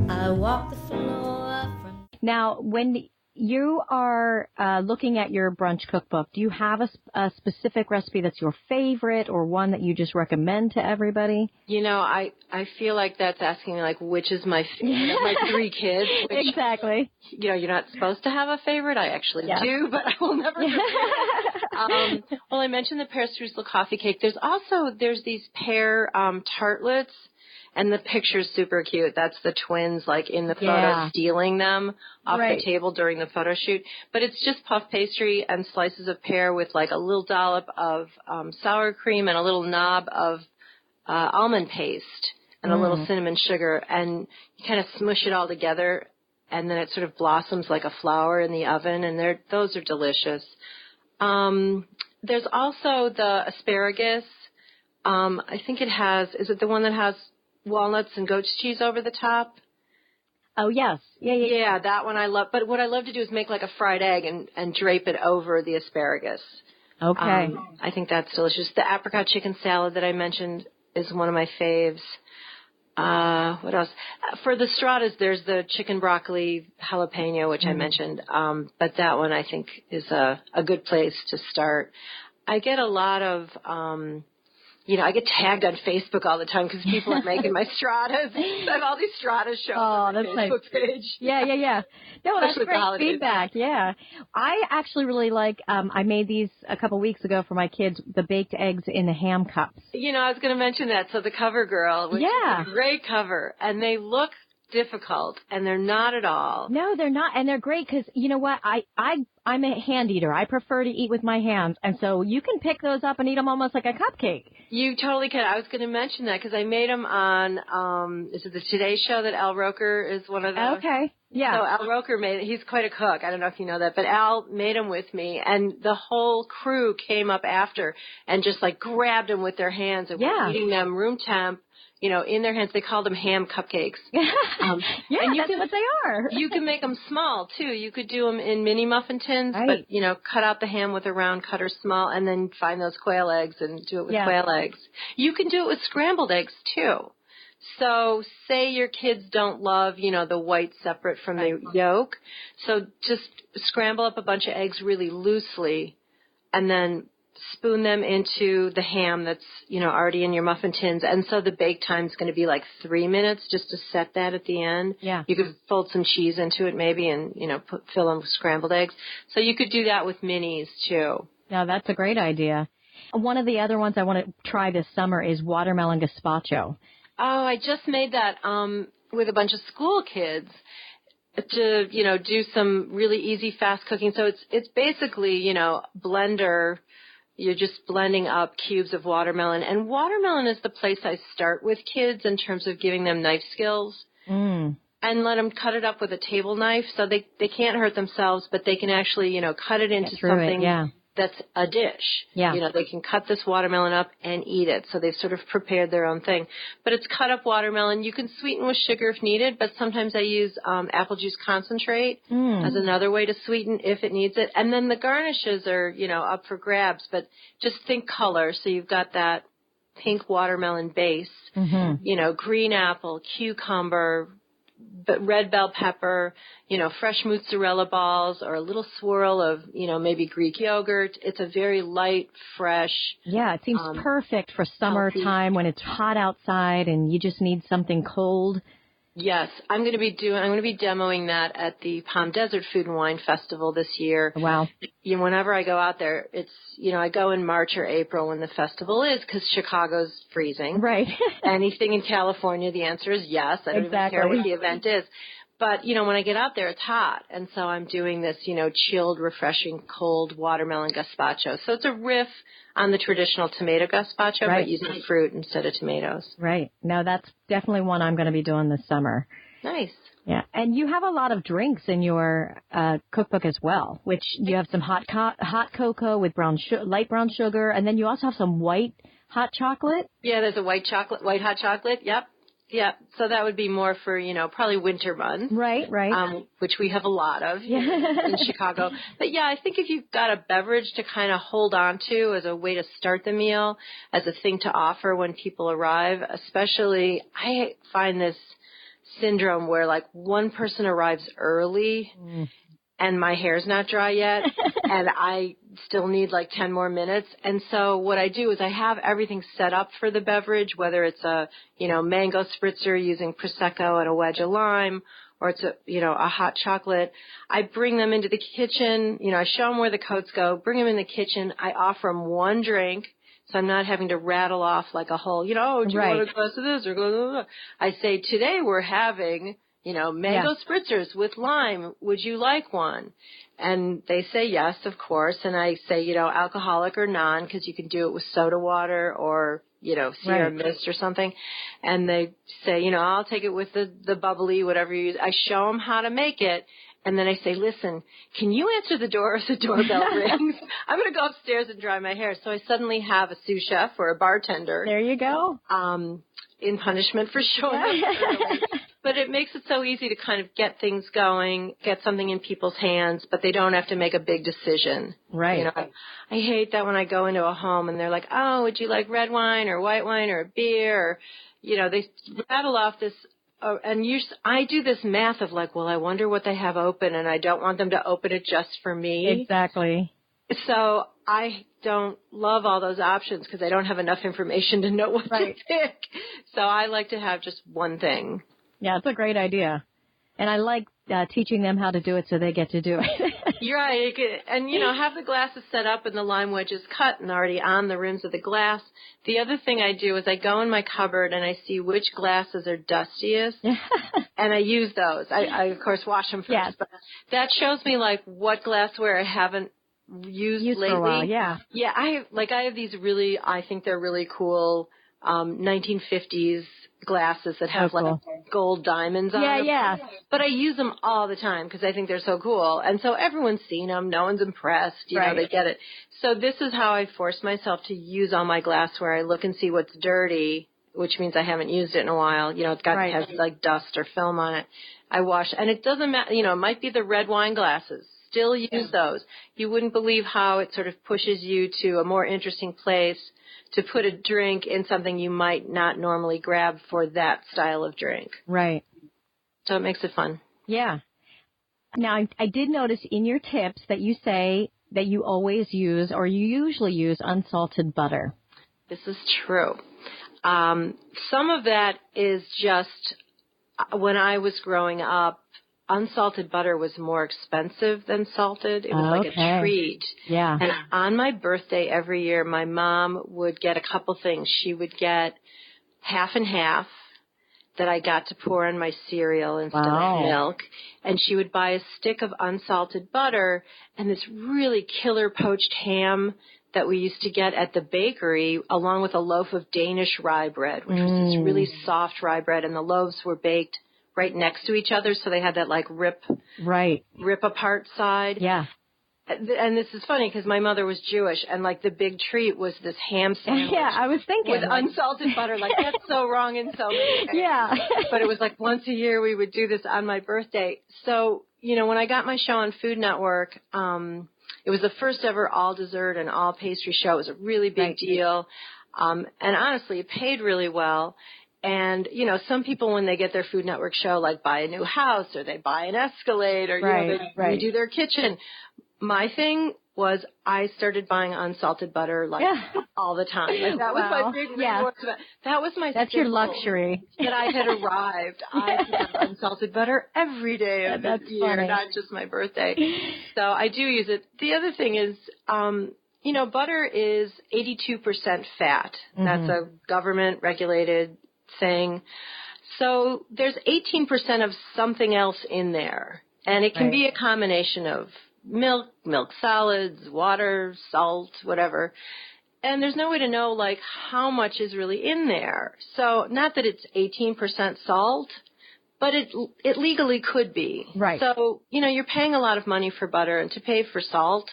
Speaker 4: I walk the floor from...
Speaker 1: Now, when you are looking at your brunch cookbook, do you have a specific recipe that's your favorite or one that you just recommend to everybody?
Speaker 3: You know, I feel like that's asking me, like, which is my favorite of my three kids. Which,
Speaker 1: exactly.
Speaker 3: You know, you're not supposed to have a favorite. I actually do, but I will never forget. Well, I mentioned the pear streusel coffee cake. There's these pear tartlets. And the picture's super cute. That's the twins, like, in the photo, stealing them off the table during the photo shoot. But it's just puff pastry and slices of pear with, like, a little dollop of sour cream and a little knob of almond paste and a little cinnamon sugar. And you kind of smush it all together, and then it sort of blossoms like a flower in the oven. And those are delicious. There's also the asparagus. I think is it the one that has walnuts and goat's cheese over the top?
Speaker 1: Oh, yes. Yeah,
Speaker 3: that one I love. But what I love to do is make like a fried egg and drape it over the asparagus.
Speaker 1: Okay.
Speaker 3: I think that's delicious. The apricot chicken salad that I mentioned is one of my faves. What else? For the stratas, there's the chicken broccoli jalapeno, which I mentioned. But that one I think is a good place to start. I get a lot of... I get tagged on Facebook all the time because people are making my stratas. I have all these stratas show on my Facebook page.
Speaker 1: Yeah. No, that's
Speaker 3: Especially
Speaker 1: great feedback. Yeah. I actually really like, I made these a couple weeks ago for my kids, the baked eggs in the ham cups.
Speaker 3: You know, I was going to mention that. So the cover girl, which is a great cover, and they look difficult, and they're not at all.
Speaker 1: No, they're not, and they're great because, you know what, I'm a hand eater. I prefer to eat with my hands, and so you can pick those up and eat them almost like a cupcake.
Speaker 3: You totally can. I was going to mention that because I made them on, is it the Today Show that Al Roker is one of those?
Speaker 1: Okay, yeah.
Speaker 3: So Al Roker he's quite a cook. I don't know if you know that, but Al made them with me, and the whole crew came up after and just like grabbed them with their hands and were eating them room temp. You know, in their hands. They call them ham cupcakes.
Speaker 1: And that's what they are.
Speaker 3: You can make them small, too. You could do them in mini muffin tins, but, cut out the ham with a round cutter small and then find those quail eggs and do it with quail eggs. You can do it with scrambled eggs, too. So say your kids don't love, the white separate from the yolk. So just scramble up a bunch of eggs really loosely and then spoon them into the ham that's, already in your muffin tins. And so the bake time is going to be like 3 minutes just to set that at the end.
Speaker 1: Yeah.
Speaker 3: You could fold some cheese into it maybe and, fill them with scrambled eggs. So you could do that with minis too.
Speaker 1: No, that's a great idea. One of the other ones I want to try this summer is watermelon gazpacho. Oh,
Speaker 3: I just made that with a bunch of school kids to, do some really easy, fast cooking. So it's basically, blender. You're just blending up cubes of watermelon. And watermelon is the place I start with kids in terms of giving them knife skills. And let them cut it up with a table knife so they can't hurt themselves, but they can actually, cut it into something that's a dish. Yeah. They can cut this watermelon up and eat it. So they've sort of prepared their own thing. But it's cut up watermelon. You can sweeten with sugar if needed, but sometimes I use apple juice concentrate as another way to sweeten if it needs it. And then the garnishes are, up for grabs, but just think color. So you've got that pink watermelon base, green apple, cucumber, but red bell pepper, fresh mozzarella balls or a little swirl of, maybe Greek yogurt. It's a very light, fresh. Yeah, it seems perfect for summertime when it's hot outside and you just need something cold. Yes, I'm going to be demoing that at the Palm Desert Food and Wine Festival this year. Wow. Whenever I go out there, it's, I go in March or April when the festival is because Chicago's freezing. Right. Anything in California, the answer is yes. I don't even care what the event is. But, you know, when I get out there, it's hot. And so I'm doing this, you know, chilled, refreshing, cold watermelon gazpacho. So it's a riff on the traditional tomato gazpacho,
Speaker 1: Right.
Speaker 3: but using fruit instead of tomatoes.
Speaker 1: Right. No, that's definitely one I'm going to be doing this summer.
Speaker 3: Nice.
Speaker 1: Yeah. And you have a lot of drinks in your cookbook as well, which you have some hot cocoa with light brown sugar. And then you also have some white hot chocolate.
Speaker 3: Yeah, there's a white hot chocolate. Yep. Yep. So that would be more for, you know, probably winter months.
Speaker 1: Right, right.
Speaker 3: Which we have a lot of in Chicago. But yeah, I think if you've got a beverage to kind of hold on to as a way to start the meal, as a thing to offer when people arrive, especially I find this syndrome where like one person arrives early and my hair's not dry yet and I still need like 10 more minutes. And so what I do is I have everything set up for the beverage, whether it's a, you know, mango spritzer using Prosecco and a wedge of lime, or it's a, you know, a hot chocolate. I bring them into the kitchen, you know, I show them where the coats go, bring them in the kitchen. I offer them one drink. So I'm not having to rattle off like a whole, you know, do you want a glass of this or blah, blah, blah. I say, today we're having, you know, mango spritzers with lime. Would you like one? And they say yes, of course. And I say, you know, alcoholic or non, because you can do it with soda water or, you know, Sierra Mist or something. And they say, you know, I'll take it with the bubbly, whatever you use. I show them how to make it. And then I say, listen, can you answer the door if the doorbell rings? I'm going to go upstairs and dry my hair. So I suddenly have a sous chef or a bartender.
Speaker 1: There you go.
Speaker 3: In punishment for showing up early. But it makes it so easy to kind of get things going, get something in people's hands, but they don't have to make a big decision.
Speaker 1: Right.
Speaker 3: You know, I hate that when I go into a home and they're like, oh, would you like red wine or white wine or a beer? Or, you know, they rattle off this. And I do this math of like, well, I wonder what they have open, and I don't want them to open it just for me.
Speaker 1: Exactly.
Speaker 3: So I don't love all those options because I don't have enough information to know what to pick. So I like to have just one thing.
Speaker 1: Yeah, it's a great idea. And I like teaching them how to do it so they get to do it.
Speaker 3: You're right. And, you know, have the glasses set up and the lime wedges cut and already on the rims of the glass. The other thing I do is I go in my cupboard and I see which glasses are dustiest, and I use those. I, of course, wash them first. But that shows me, like, what glassware I haven't used lately.
Speaker 1: For a while, yeah.
Speaker 3: Yeah, I have these really, I think they're really cool 1950s glasses that have like gold diamonds on them. Yeah. But I use them all the time because I think they're so cool. And so everyone's seen them. No one's impressed. You know, they get it. So this is how I force myself to use all my glassware. I look and see what's dirty, which means I haven't used it in a while. You know, it's got has like dust or film on it. I wash, and it doesn't matter. You know, it might be the red wine glasses. Still use those. You wouldn't believe how it sort of pushes you to a more interesting place to put a drink in something you might not normally grab for that style of drink. Right. So it makes it fun.
Speaker 1: Yeah. Now, I did notice in your tips that you say that you always use, or you usually use, unsalted butter.
Speaker 3: This is true. Some of that is just when I was growing up, unsalted butter was more expensive than salted. It was like a treat. Yeah. And on my birthday every year, my mom would get a couple things. She would get half and half that I got to pour in my cereal instead of milk. And she would buy a stick of unsalted butter and this really killer poached ham that we used to get at the bakery, along with a loaf of Danish rye bread, which was this really soft rye bread. And the loaves were baked right next to each other, so they had that like rip apart side. Yeah. And this is funny because my mother was Jewish, and like the big treat was this ham sandwich.
Speaker 1: Yeah, I was thinking
Speaker 3: with unsalted butter. Like that's so wrong in so many ways. Yeah. But it was like once a year we would do this on my birthday. So you know, when I got my show on Food Network, it was the first ever all dessert and all pastry show. It was a really big deal, and honestly, it paid really well. And, you know, some people when they get their Food Network show, like buy a new house or they buy an Escalade or, you know, they redo their kitchen. My thing was I started buying unsalted butter like all the time. Like, that was my big reward. That was my
Speaker 1: That's your luxury.
Speaker 3: That I had arrived. I could have unsalted butter every day of the year, not just my birthday. So I do use it. The other thing is, you know, butter is 82% fat. That's a government regulated thing. So there's 18% of something else in there. And it can be a combination of milk solids, water, salt, whatever. And there's no way to know, like, how much is really in there. So not that it's 18% salt, but it legally could be.
Speaker 1: Right.
Speaker 3: So, you're paying a lot of money for butter, and to pay for salt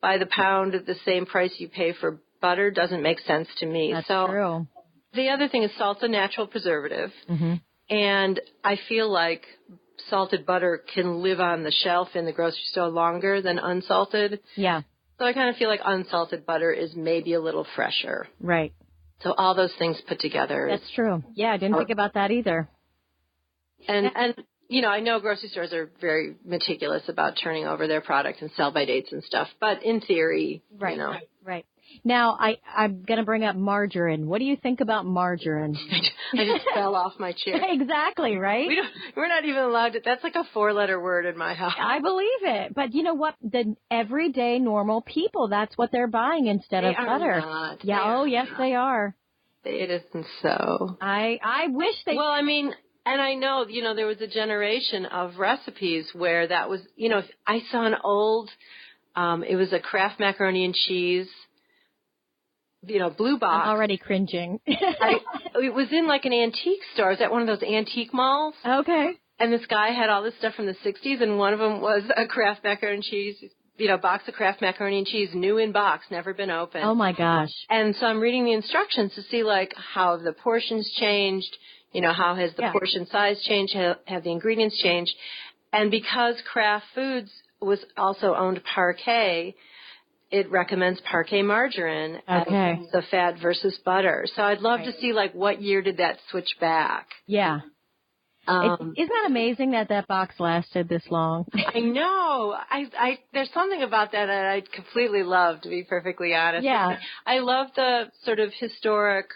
Speaker 3: by the pound at the same price you pay for butter doesn't make sense to me.
Speaker 1: That's
Speaker 3: so
Speaker 1: true.
Speaker 3: The other thing is salt's a natural preservative.
Speaker 1: Mm-hmm.
Speaker 3: And I feel like salted butter can live on the shelf in the grocery store longer than unsalted.
Speaker 1: Yeah.
Speaker 3: So I kind of feel like unsalted butter is maybe a little fresher.
Speaker 1: Right.
Speaker 3: So all those things put together.
Speaker 1: That's true. Yeah, I didn't think about that either.
Speaker 3: And I know grocery stores are very meticulous about turning over their product and sell-by dates and stuff. But in theory,
Speaker 1: Right. Now, I'm going to bring up margarine. What do you think about margarine?
Speaker 3: I just fell off my chair.
Speaker 1: Exactly, right?
Speaker 3: We're not even allowed to. That's like a 4-letter word in my house.
Speaker 1: I believe it. But you know what? The everyday normal people, that's what they're buying instead of butter.
Speaker 3: Not.
Speaker 1: Yeah. Yes, they are.
Speaker 3: It isn't so.
Speaker 1: I wish they.
Speaker 3: Well, I mean, and I know, there was a generation of recipes where that was, I saw an old, it was a Kraft macaroni and cheese, blue box.
Speaker 1: I'm already cringing.
Speaker 3: It was in like an antique store. It was at one of those antique malls.
Speaker 1: Okay.
Speaker 3: And this guy had all this stuff from the 60s, and one of them was a Kraft macaroni and cheese, box of Kraft macaroni and cheese, new in box, never been opened.
Speaker 1: Oh, my gosh.
Speaker 3: And so I'm reading the instructions to see, like, how have the portions changed, how has the portion size changed, have the ingredients changed. And because Kraft Foods was also owned Parquet, it recommends Parquet margarine as the fat versus butter. So I'd love to see, like, what year did that switch back?
Speaker 1: Yeah. Isn't that amazing that box lasted this long?
Speaker 3: I know. There's something about that I completely love, to be perfectly honest.
Speaker 1: Yeah.
Speaker 3: I love the sort of historic,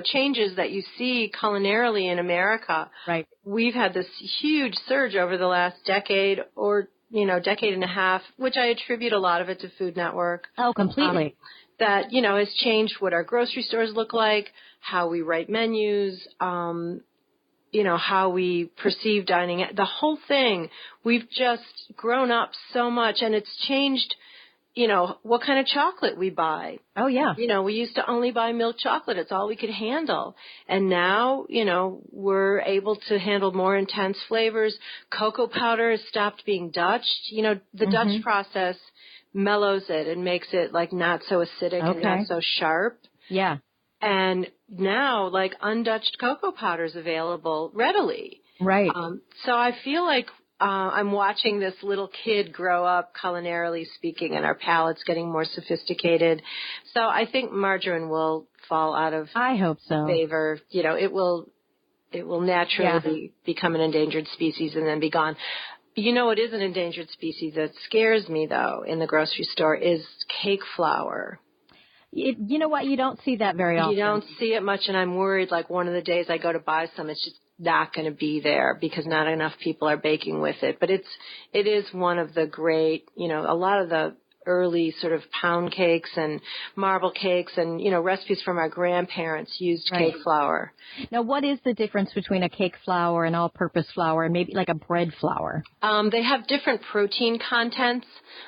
Speaker 3: changes that you see culinarily in America.
Speaker 1: Right.
Speaker 3: We've had this huge surge over the last decade or, decade and a half, which I attribute a lot of it to Food Network.
Speaker 1: Oh, completely.
Speaker 3: That, has changed what our grocery stores look like, how we write menus, how we perceive dining. The whole thing, we've just grown up so much, and it's changed, what kind of chocolate we buy.
Speaker 1: Oh, yeah.
Speaker 3: We used to only buy milk chocolate. It's all we could handle. And now, we're able to handle more intense flavors. Cocoa powder has stopped being Dutched. The Dutch process mellows it and makes it, like, not so acidic and not so sharp.
Speaker 1: Yeah.
Speaker 3: And now, like, undutched cocoa powder is available readily.
Speaker 1: Right.
Speaker 3: So I feel like I'm watching this little kid grow up, culinarily speaking, and our palate's getting more sophisticated. So I think margarine will fall out of
Speaker 1: I hope so.
Speaker 3: favor. It will naturally become an endangered species and then be gone. What is an endangered species that scares me, though, in the grocery store is cake flour.
Speaker 1: You know what? You don't see that very often.
Speaker 3: You don't see it much, and I'm worried, like, one of the days I go to buy some, it's just not going to be there because not enough people are baking with it. But it is one of the great, a lot of the early sort of pound cakes and marble cakes and, recipes from our grandparents used cake flour.
Speaker 1: Now, what is the difference between a cake flour and all-purpose flour and maybe like a bread flour?
Speaker 3: They have different protein contents,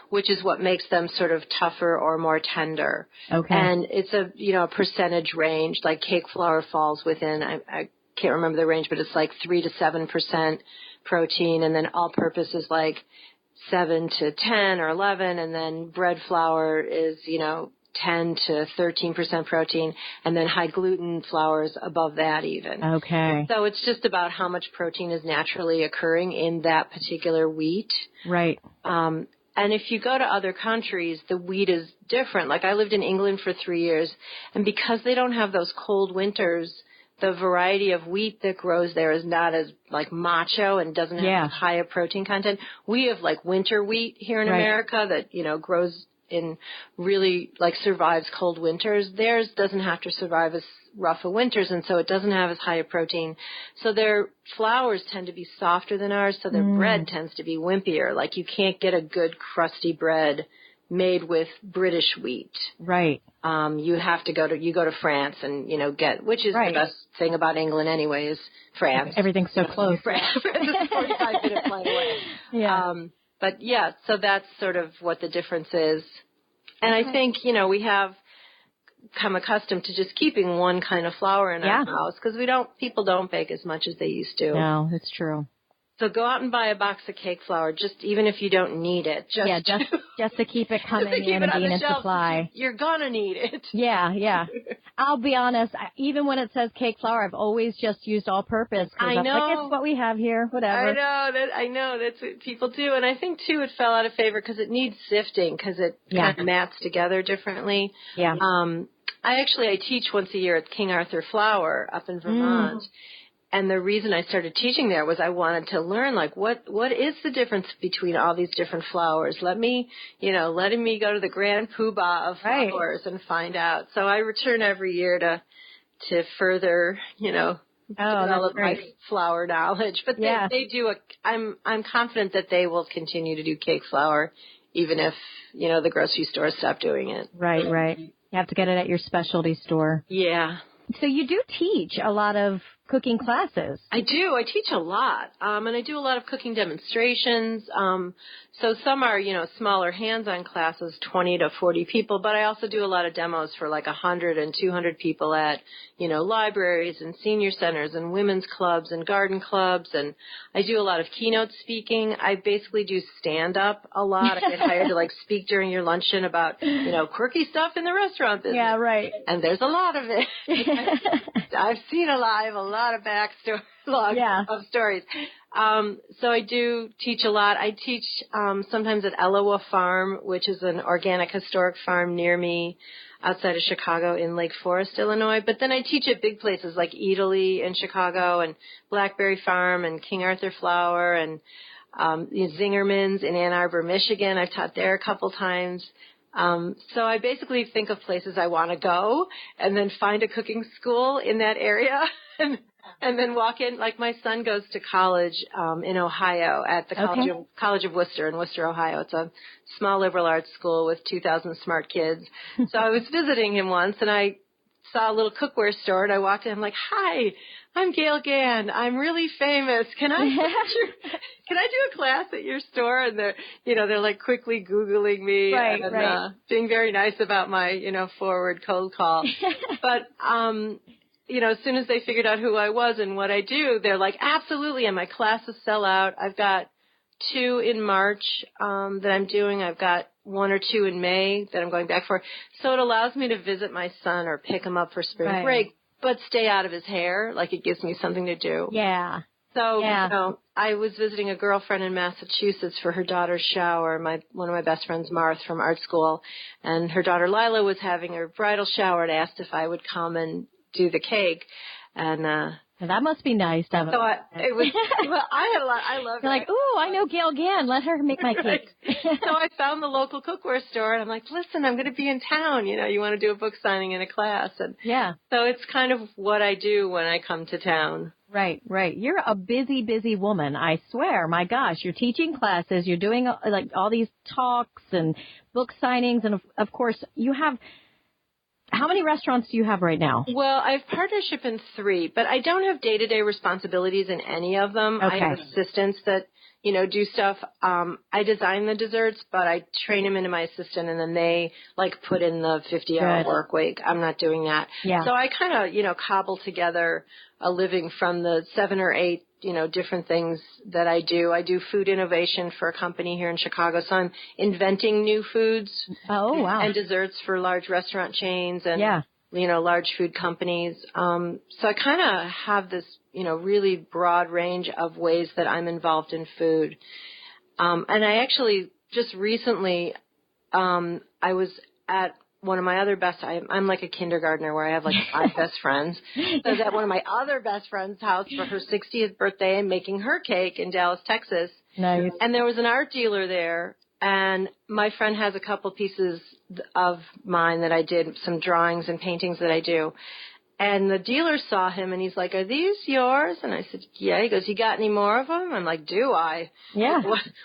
Speaker 3: which is what makes them sort of tougher or more tender.
Speaker 1: Okay.
Speaker 3: And it's a percentage range. Like cake flour falls within, I can't remember the range, but it's like 3 to 7% protein, and then all-purpose is like 7 to 10 or 11, and then bread flour is, 10 to 13% protein, and then high gluten flours above that even.
Speaker 1: Okay.
Speaker 3: So it's just about how much protein is naturally occurring in that particular wheat.
Speaker 1: Right.
Speaker 3: And if you go to other countries, the wheat is different. Like I lived in England for 3 years, and because they don't have those cold winters, the variety of wheat that grows there is not as like macho and doesn't have as high a protein content. We have like winter wheat here in America that, grows in really like survives cold winters. Theirs doesn't have to survive as rough of winters, and so it doesn't have as high a protein. So their flours tend to be softer than ours, so their bread tends to be wimpier. Like you can't get a good crusty bread made with British wheat.
Speaker 1: Right.
Speaker 3: You have to go to France and, which is the best thing about England anyway, is France.
Speaker 1: Everything's so close.
Speaker 3: France is a 45-minute flight away.
Speaker 1: Yeah.
Speaker 3: But yeah, so that's sort of what the difference is. And I think, we have come accustomed to just keeping one kind of flour in our house, because people don't bake as much as they used to.
Speaker 1: No, it's true.
Speaker 3: So go out and buy a box of cake flour, even if you don't need it.
Speaker 1: Just to keep it coming in and being in supply.
Speaker 3: You're gonna need it.
Speaker 1: Yeah. I'll be honest. Even when it says cake flour, I've always just used all-purpose.
Speaker 3: I know.
Speaker 1: Like, it's what we have here. Whatever.
Speaker 3: I know. That's what people do, and I think too it fell out of favor because it needs sifting because it kind of mats together differently.
Speaker 1: Yeah.
Speaker 3: I teach once a year at King Arthur Flour up in Vermont. And the reason I started teaching there was I wanted to learn, what is the difference between all these different flours? Letting me go to the grand poobah of flours and find out. So I return every year to further, develop my flour knowledge. But they do I'm confident that they will continue to do cake flour, even if, the grocery stores stop doing it.
Speaker 1: Right. You have to get it at your specialty store.
Speaker 3: Yeah.
Speaker 1: So you do teach a lot of cooking classes.
Speaker 3: I do. I teach a lot. And I do a lot of cooking demonstrations. So some are, smaller hands-on classes, 20 to 40 people, but I also do a lot of demos for 100 and 200 people at, libraries and senior centers and women's clubs and garden clubs. And I do a lot of keynote speaking. I basically do stand-up a lot. I get hired to speak during your luncheon about, quirky stuff in the restaurant business.
Speaker 1: Yeah, right.
Speaker 3: And there's a lot of it. I've seen a lot of backstory of stories. So I do teach a lot. I teach sometimes at Elowa Farm, which is an organic historic farm near me outside of Chicago in Lake Forest, Illinois. But then I teach at big places like Italy in Chicago and Blackberry Farm and King Arthur Flour and Zingerman's in Ann Arbor, Michigan. I've taught there a couple times. So I basically think of places I want to go and then find a cooking school in that area and then walk in. Like my son goes to college in Ohio at the College of Worcester in Worcester, Ohio. It's a small liberal arts school with 2,000 smart kids. So I was visiting him once and I saw a little cookware store and I walked in. I'm like, "Hi, I'm Gale Gand. I'm really famous. Can I do a class at your store?" And they're quickly Googling me and being very nice about my, forward cold call. But, as soon as they figured out who I was and what I do, they're like, "Absolutely." And my classes sell out. I've got 2 in March that I'm doing. I've got 1 or 2 in May that I'm going back for. So it allows me to visit my son or pick him up for spring break, but stay out of his hair. It gives me something to do.
Speaker 1: Yeah.
Speaker 3: So, I was visiting a girlfriend in Massachusetts for her daughter's shower. One of my best friends, Marth, from art school, and her daughter Lila was having her bridal shower and asked if I would come and do the cake. And
Speaker 1: that must be nice to have.
Speaker 3: So I had a lot. I loved it.
Speaker 1: You're like, "Ooh, I know Gale Gand. Let her make my cake."
Speaker 3: So I found the local cookware store, and I'm like, "Listen, I'm going to be in town. You want to do a book signing and a class?" And so it's kind of what I do when I come to town.
Speaker 1: Right. You're a busy woman. I swear. My gosh, you're teaching classes. You're doing all these talks and book signings, and of course you have. How many restaurants do you have right now?
Speaker 3: Well, I have partnership in 3, but I don't have day-to-day responsibilities in any of them.
Speaker 1: Okay.
Speaker 3: I have assistants that, do stuff. I design the desserts, but I train them into my assistant, and then they, put in the 50-hour work week. I'm not doing that.
Speaker 1: Yeah.
Speaker 3: So I kind of, cobble together a living from the 7 or 8 different things that I do. I do food innovation for a company here in Chicago. So I'm inventing new foods and desserts for large restaurant chains and, large food companies. So I kind of have this, really broad range of ways that I'm involved in food. And I actually just recently, I was at one of my other I'm like a kindergartner where I have 5 best friends. So I was at one of my other best friends' house for her 60th birthday and making her cake in Dallas, Texas.
Speaker 1: Nice.
Speaker 3: And there was an art dealer there, and my friend has a couple pieces of mine that I did, some drawings and paintings that I do. And the dealer saw him, and he's like, "Are these yours?" And I said, "Yeah." He goes, "You got any more of them?" I'm like, "Do I?"
Speaker 1: Yeah.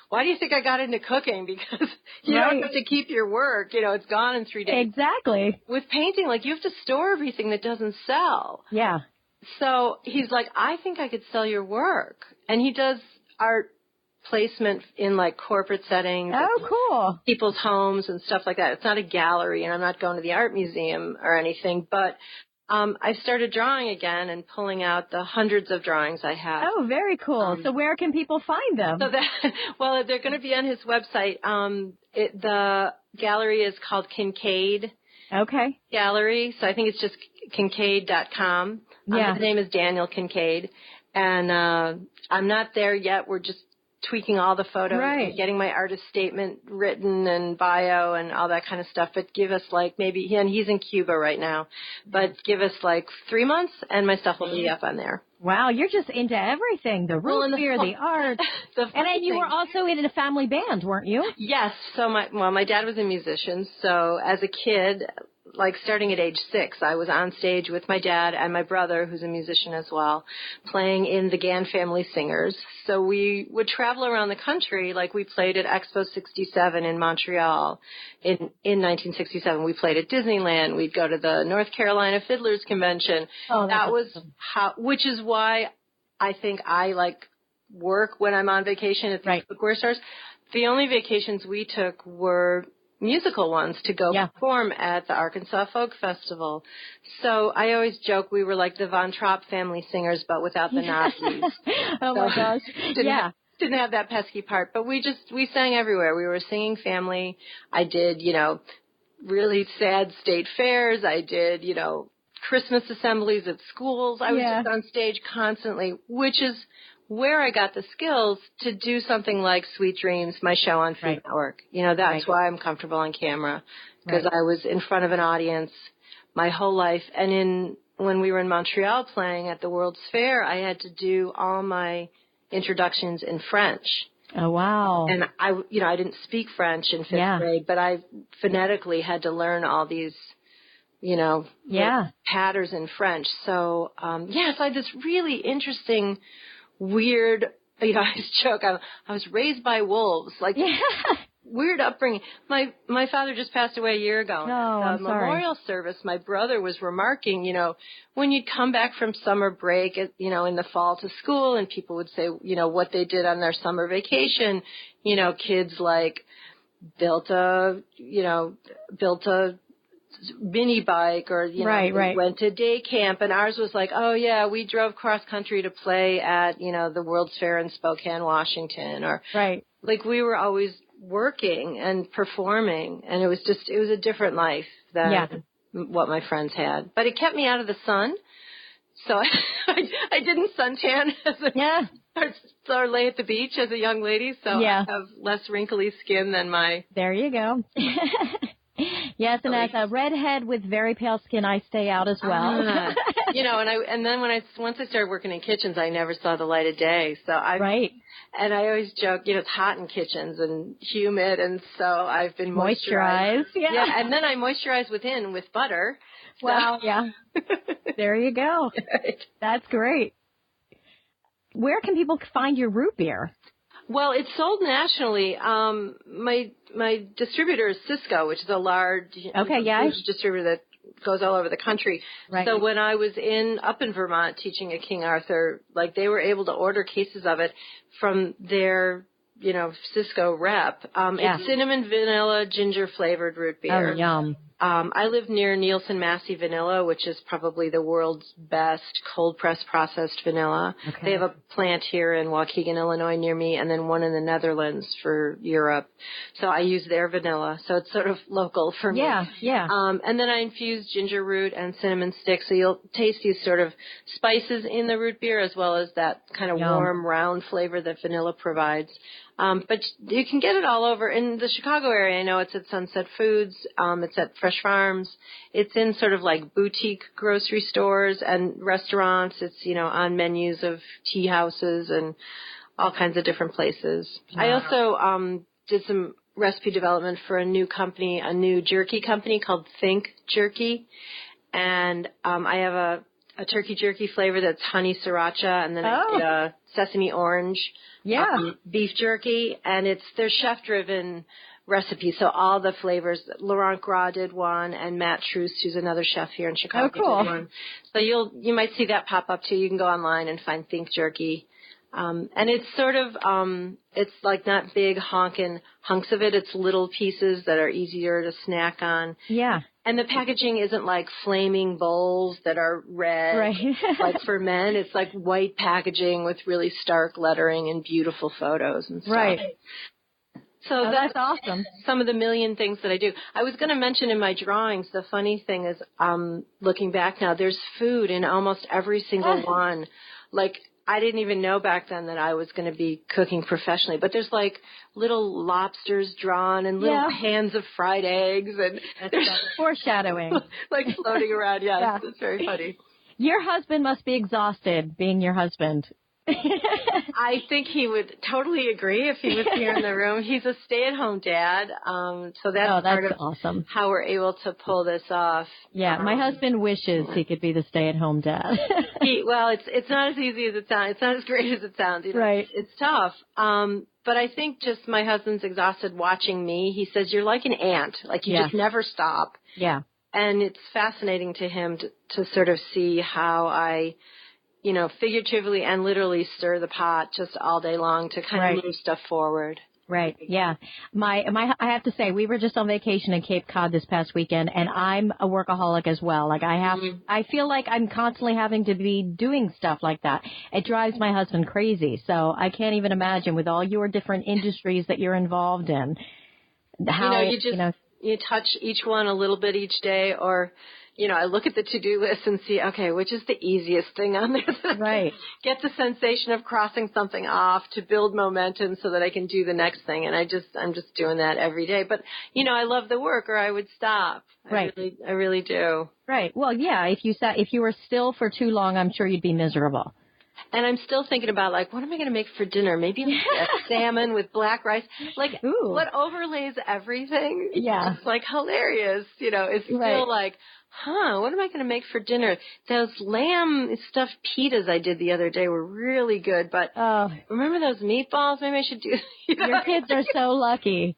Speaker 3: Why do you think I got into cooking? Because you don't have to keep your work. It's gone in 3 days.
Speaker 1: Exactly.
Speaker 3: With painting, like, you have to store everything that doesn't sell.
Speaker 1: Yeah.
Speaker 3: So he's like, "I think I could sell your work." And he does art placement in, like, corporate settings.
Speaker 1: Oh, cool.
Speaker 3: People's homes and stuff like that. It's not a gallery, and I'm not going to the art museum or anything, but I started drawing again and pulling out the hundreds of drawings I have.
Speaker 1: Oh, very cool. So where can people find them?
Speaker 3: So well, they're going to be on his website. The gallery is called Kincaid Gallery. So I think it's just kincaid.com.
Speaker 1: Yeah.
Speaker 3: His name is Daniel Kincaid. And I'm not there yet. We're just tweaking all the photos and getting my artist statement written and bio and all that kind of stuff. But give us maybe, and he's in Cuba right now, but give us 3 months and my stuff will be up on there.
Speaker 1: Wow, you're just into everything. The root beer, the art. And then you were also in a family band, weren't you?
Speaker 3: Yes. So my dad was a musician. So as a kid, starting at age 6, I was on stage with my dad and my brother, who's a musician as well, playing in the Gand Family Singers. So we would travel around the country. We played at Expo 67 in Montreal in 1967. We played at Disneyland. We'd go to the North Carolina Fiddlers Convention.
Speaker 1: Oh,
Speaker 3: that was
Speaker 1: awesome.
Speaker 3: which is why I think I work when I'm on vacation at the cookware stores. The only vacations we took were musical ones to go perform at the Arkansas Folk Festival. So I always joke we were like the Von Trapp Family Singers, but without the Nazis.
Speaker 1: My gosh.
Speaker 3: Didn't have that pesky part, but we sang everywhere. We were singing family. I did, really sad state fairs. I did, Christmas assemblies at schools. I was just on stage constantly, which is where I got the skills to do something like Sweet Dreams, my show on Food Network. That's why I'm comfortable on camera, because I was in front of an audience my whole life. And when we were in Montreal playing at the World's Fair, I had to do all my introductions in French.
Speaker 1: Oh, wow.
Speaker 3: And I didn't speak French in 5th grade, but I phonetically had to learn all these, patterns in French. So, so I had this really interesting, weird, I joke, I was raised by wolves, weird upbringing. My father just passed away a year ago.
Speaker 1: Oh, I'm sorry.
Speaker 3: Memorial service, my brother was remarking, when you'd come back from summer break, in the fall to school, and people would say, what they did on their summer vacation, kids built a mini bike, or went to day camp, and ours was oh yeah, we drove cross country to play at the World's Fair in Spokane, Washington, or we were always working and performing, and it was a different life than what my friends had, but it kept me out of the sun, so I didn't suntan or lay at the beach as a young lady, so I have less wrinkly skin than my.
Speaker 1: There you go. Yes, and as a redhead with very pale skin, I stay out as well.
Speaker 3: And then once I started working in kitchens, I never saw the light of day. So and I always joke, it's hot in kitchens and humid, and so I've been moisturized. Yeah, and then I moisturize within with butter. So.
Speaker 1: Wow, yeah. There you go. That's great. Where can people find your root beer?
Speaker 3: Well, it's sold nationally. My distributor is Cisco, which is a large distributor that goes all over the country. Right. So when I was up in Vermont teaching at King Arthur, they were able to order cases of it from their, Cisco rep. It's cinnamon, vanilla, ginger flavored root beer.
Speaker 1: Oh, yum.
Speaker 3: I live near Nielsen Massey Vanilla, which is probably the world's best cold-pressed processed vanilla. Okay. They have a plant here in Waukegan, Illinois near me, and then one in the Netherlands for Europe. So I use their vanilla, so it's sort of local for me.
Speaker 1: Yeah.
Speaker 3: And then I infuse ginger root and cinnamon sticks, so you'll taste these sort of spices in the root beer as well as that kind of warm, round flavor that vanilla provides. But you can get it all over. In the Chicago area, I know it's at Sunset Foods, it's at Fresh Farms. It's in sort of boutique grocery stores and restaurants. It's, on menus of tea houses and all kinds of different places. Wow. I also did some recipe development for a new company, a new jerky company called Think Jerky. And I have a turkey jerky flavor that's honey sriracha, and then I did a sesame orange beef jerky, and they're chef-driven recipes, so all the flavors. Laurent Gras did one, and Matt Troost, who's another chef here in Chicago, did one. So you might see that pop up too. You can go online and find Think Jerky. And it's sort of, it's like not big honkin' hunks of it. It's little pieces that are easier to snack on.
Speaker 1: Yeah.
Speaker 3: And the packaging isn't like flaming bowls that are red,
Speaker 1: right.
Speaker 3: like for men. It's like white packaging with really stark lettering and beautiful photos and stuff.
Speaker 1: Right.
Speaker 3: So
Speaker 1: that's awesome.
Speaker 3: Some of the million things that I do. I was going to mention in my drawings, the funny thing is, looking back now, there's food in almost every single one. Like, I didn't even know back then that I was going to be cooking professionally, but there's like little lobsters drawn and little pans of fried eggs, and there's
Speaker 1: foreshadowing,
Speaker 3: like floating around. Yes, it's very funny.
Speaker 1: Your husband must be exhausted being your husband.
Speaker 3: I think he would totally agree if he was here in the room. He's a stay-at-home dad, so that's part of
Speaker 1: awesome.
Speaker 3: How we're able to pull this off.
Speaker 1: Yeah, my husband wishes he could be the stay-at-home dad.
Speaker 3: It's not as easy as it sounds. It's not as great as it sounds.
Speaker 1: Right.
Speaker 3: It's tough. But I think just my husband's exhausted watching me. He says, you're like an ant. Like you just never stop.
Speaker 1: Yeah.
Speaker 3: And it's fascinating to him to sort of see how I, figuratively and literally stir the pot just all day long to kind of move stuff forward.
Speaker 1: Right. Yeah. I have to say, we were just on vacation in Cape Cod this past weekend, and I'm a workaholic as well. Like I feel like I'm constantly having to be doing stuff like that. It drives my husband crazy. So I can't even imagine with all your different industries that you're involved in. How,
Speaker 3: you touch each one a little bit each day, or, I look at the to-do list and see, okay, which is the easiest thing on there?
Speaker 1: Right.
Speaker 3: Get the sensation of crossing something off to build momentum so that I can do the next thing. And I'm just doing that every day. But, I love the work or I would stop.
Speaker 1: Right.
Speaker 3: I really do.
Speaker 1: Right. Well, yeah, if you were still for too long, I'm sure you'd be miserable.
Speaker 3: And I'm still thinking about, like, what am I going to make for dinner? Maybe like a salmon with black rice. Like, what overlays everything?
Speaker 1: Yeah.
Speaker 3: It's, like, hilarious. It's still like, what am I going to make for dinner? Those lamb stuffed pitas I did the other day were really good. But remember those meatballs? Maybe I should do.
Speaker 1: Your kids are so lucky.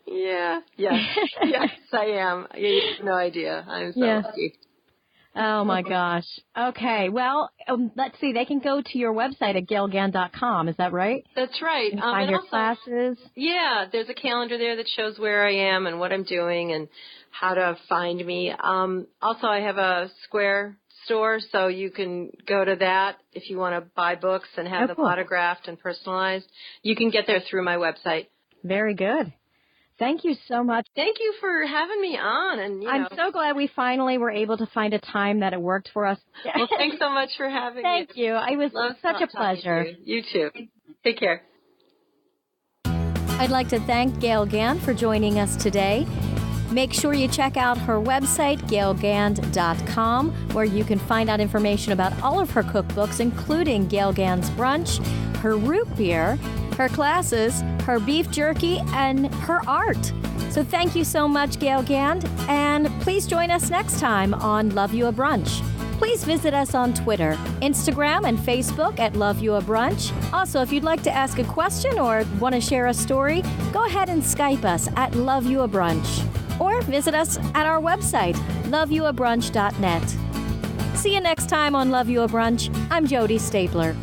Speaker 3: Yeah. Yes, I am. You have no idea. I'm so lucky.
Speaker 1: Oh, my gosh. Okay. Well, let's see. They can go to your website at galegand.com. Is that right?
Speaker 3: That's right.
Speaker 1: Find your classes.
Speaker 3: Yeah. There's a calendar there that shows where I am and what I'm doing and how to find me. Also, I have a Square store, so you can go to that if you want to buy books and have them autographed and personalized. You can get there through my website.
Speaker 1: Very good. Thank you so much.
Speaker 3: Thank you for having me on. And
Speaker 1: I'm so glad we finally were able to find a time that it worked for us.
Speaker 3: Well, thanks so much for having me.
Speaker 1: Thank you. It was such a pleasure.
Speaker 3: You too. Take care.
Speaker 2: I'd like to thank Gale Gand for joining us today. Make sure you check out her website, galegand.com, where you can find out information about all of her cookbooks, including Gale Gand's Brunch, her root beer, her classes, her beef jerky, and her art. So thank you so much, Gale Gand, and please join us next time on Love You a Brunch. Please visit us on Twitter, Instagram, and Facebook at Love You a Brunch. Also, if you'd like to ask a question or want to share a story, go ahead and Skype us at Love You a Brunch. Or visit us at our website, loveyouabrunch.net. See you next time on Love You a Brunch. I'm Jody Stapler.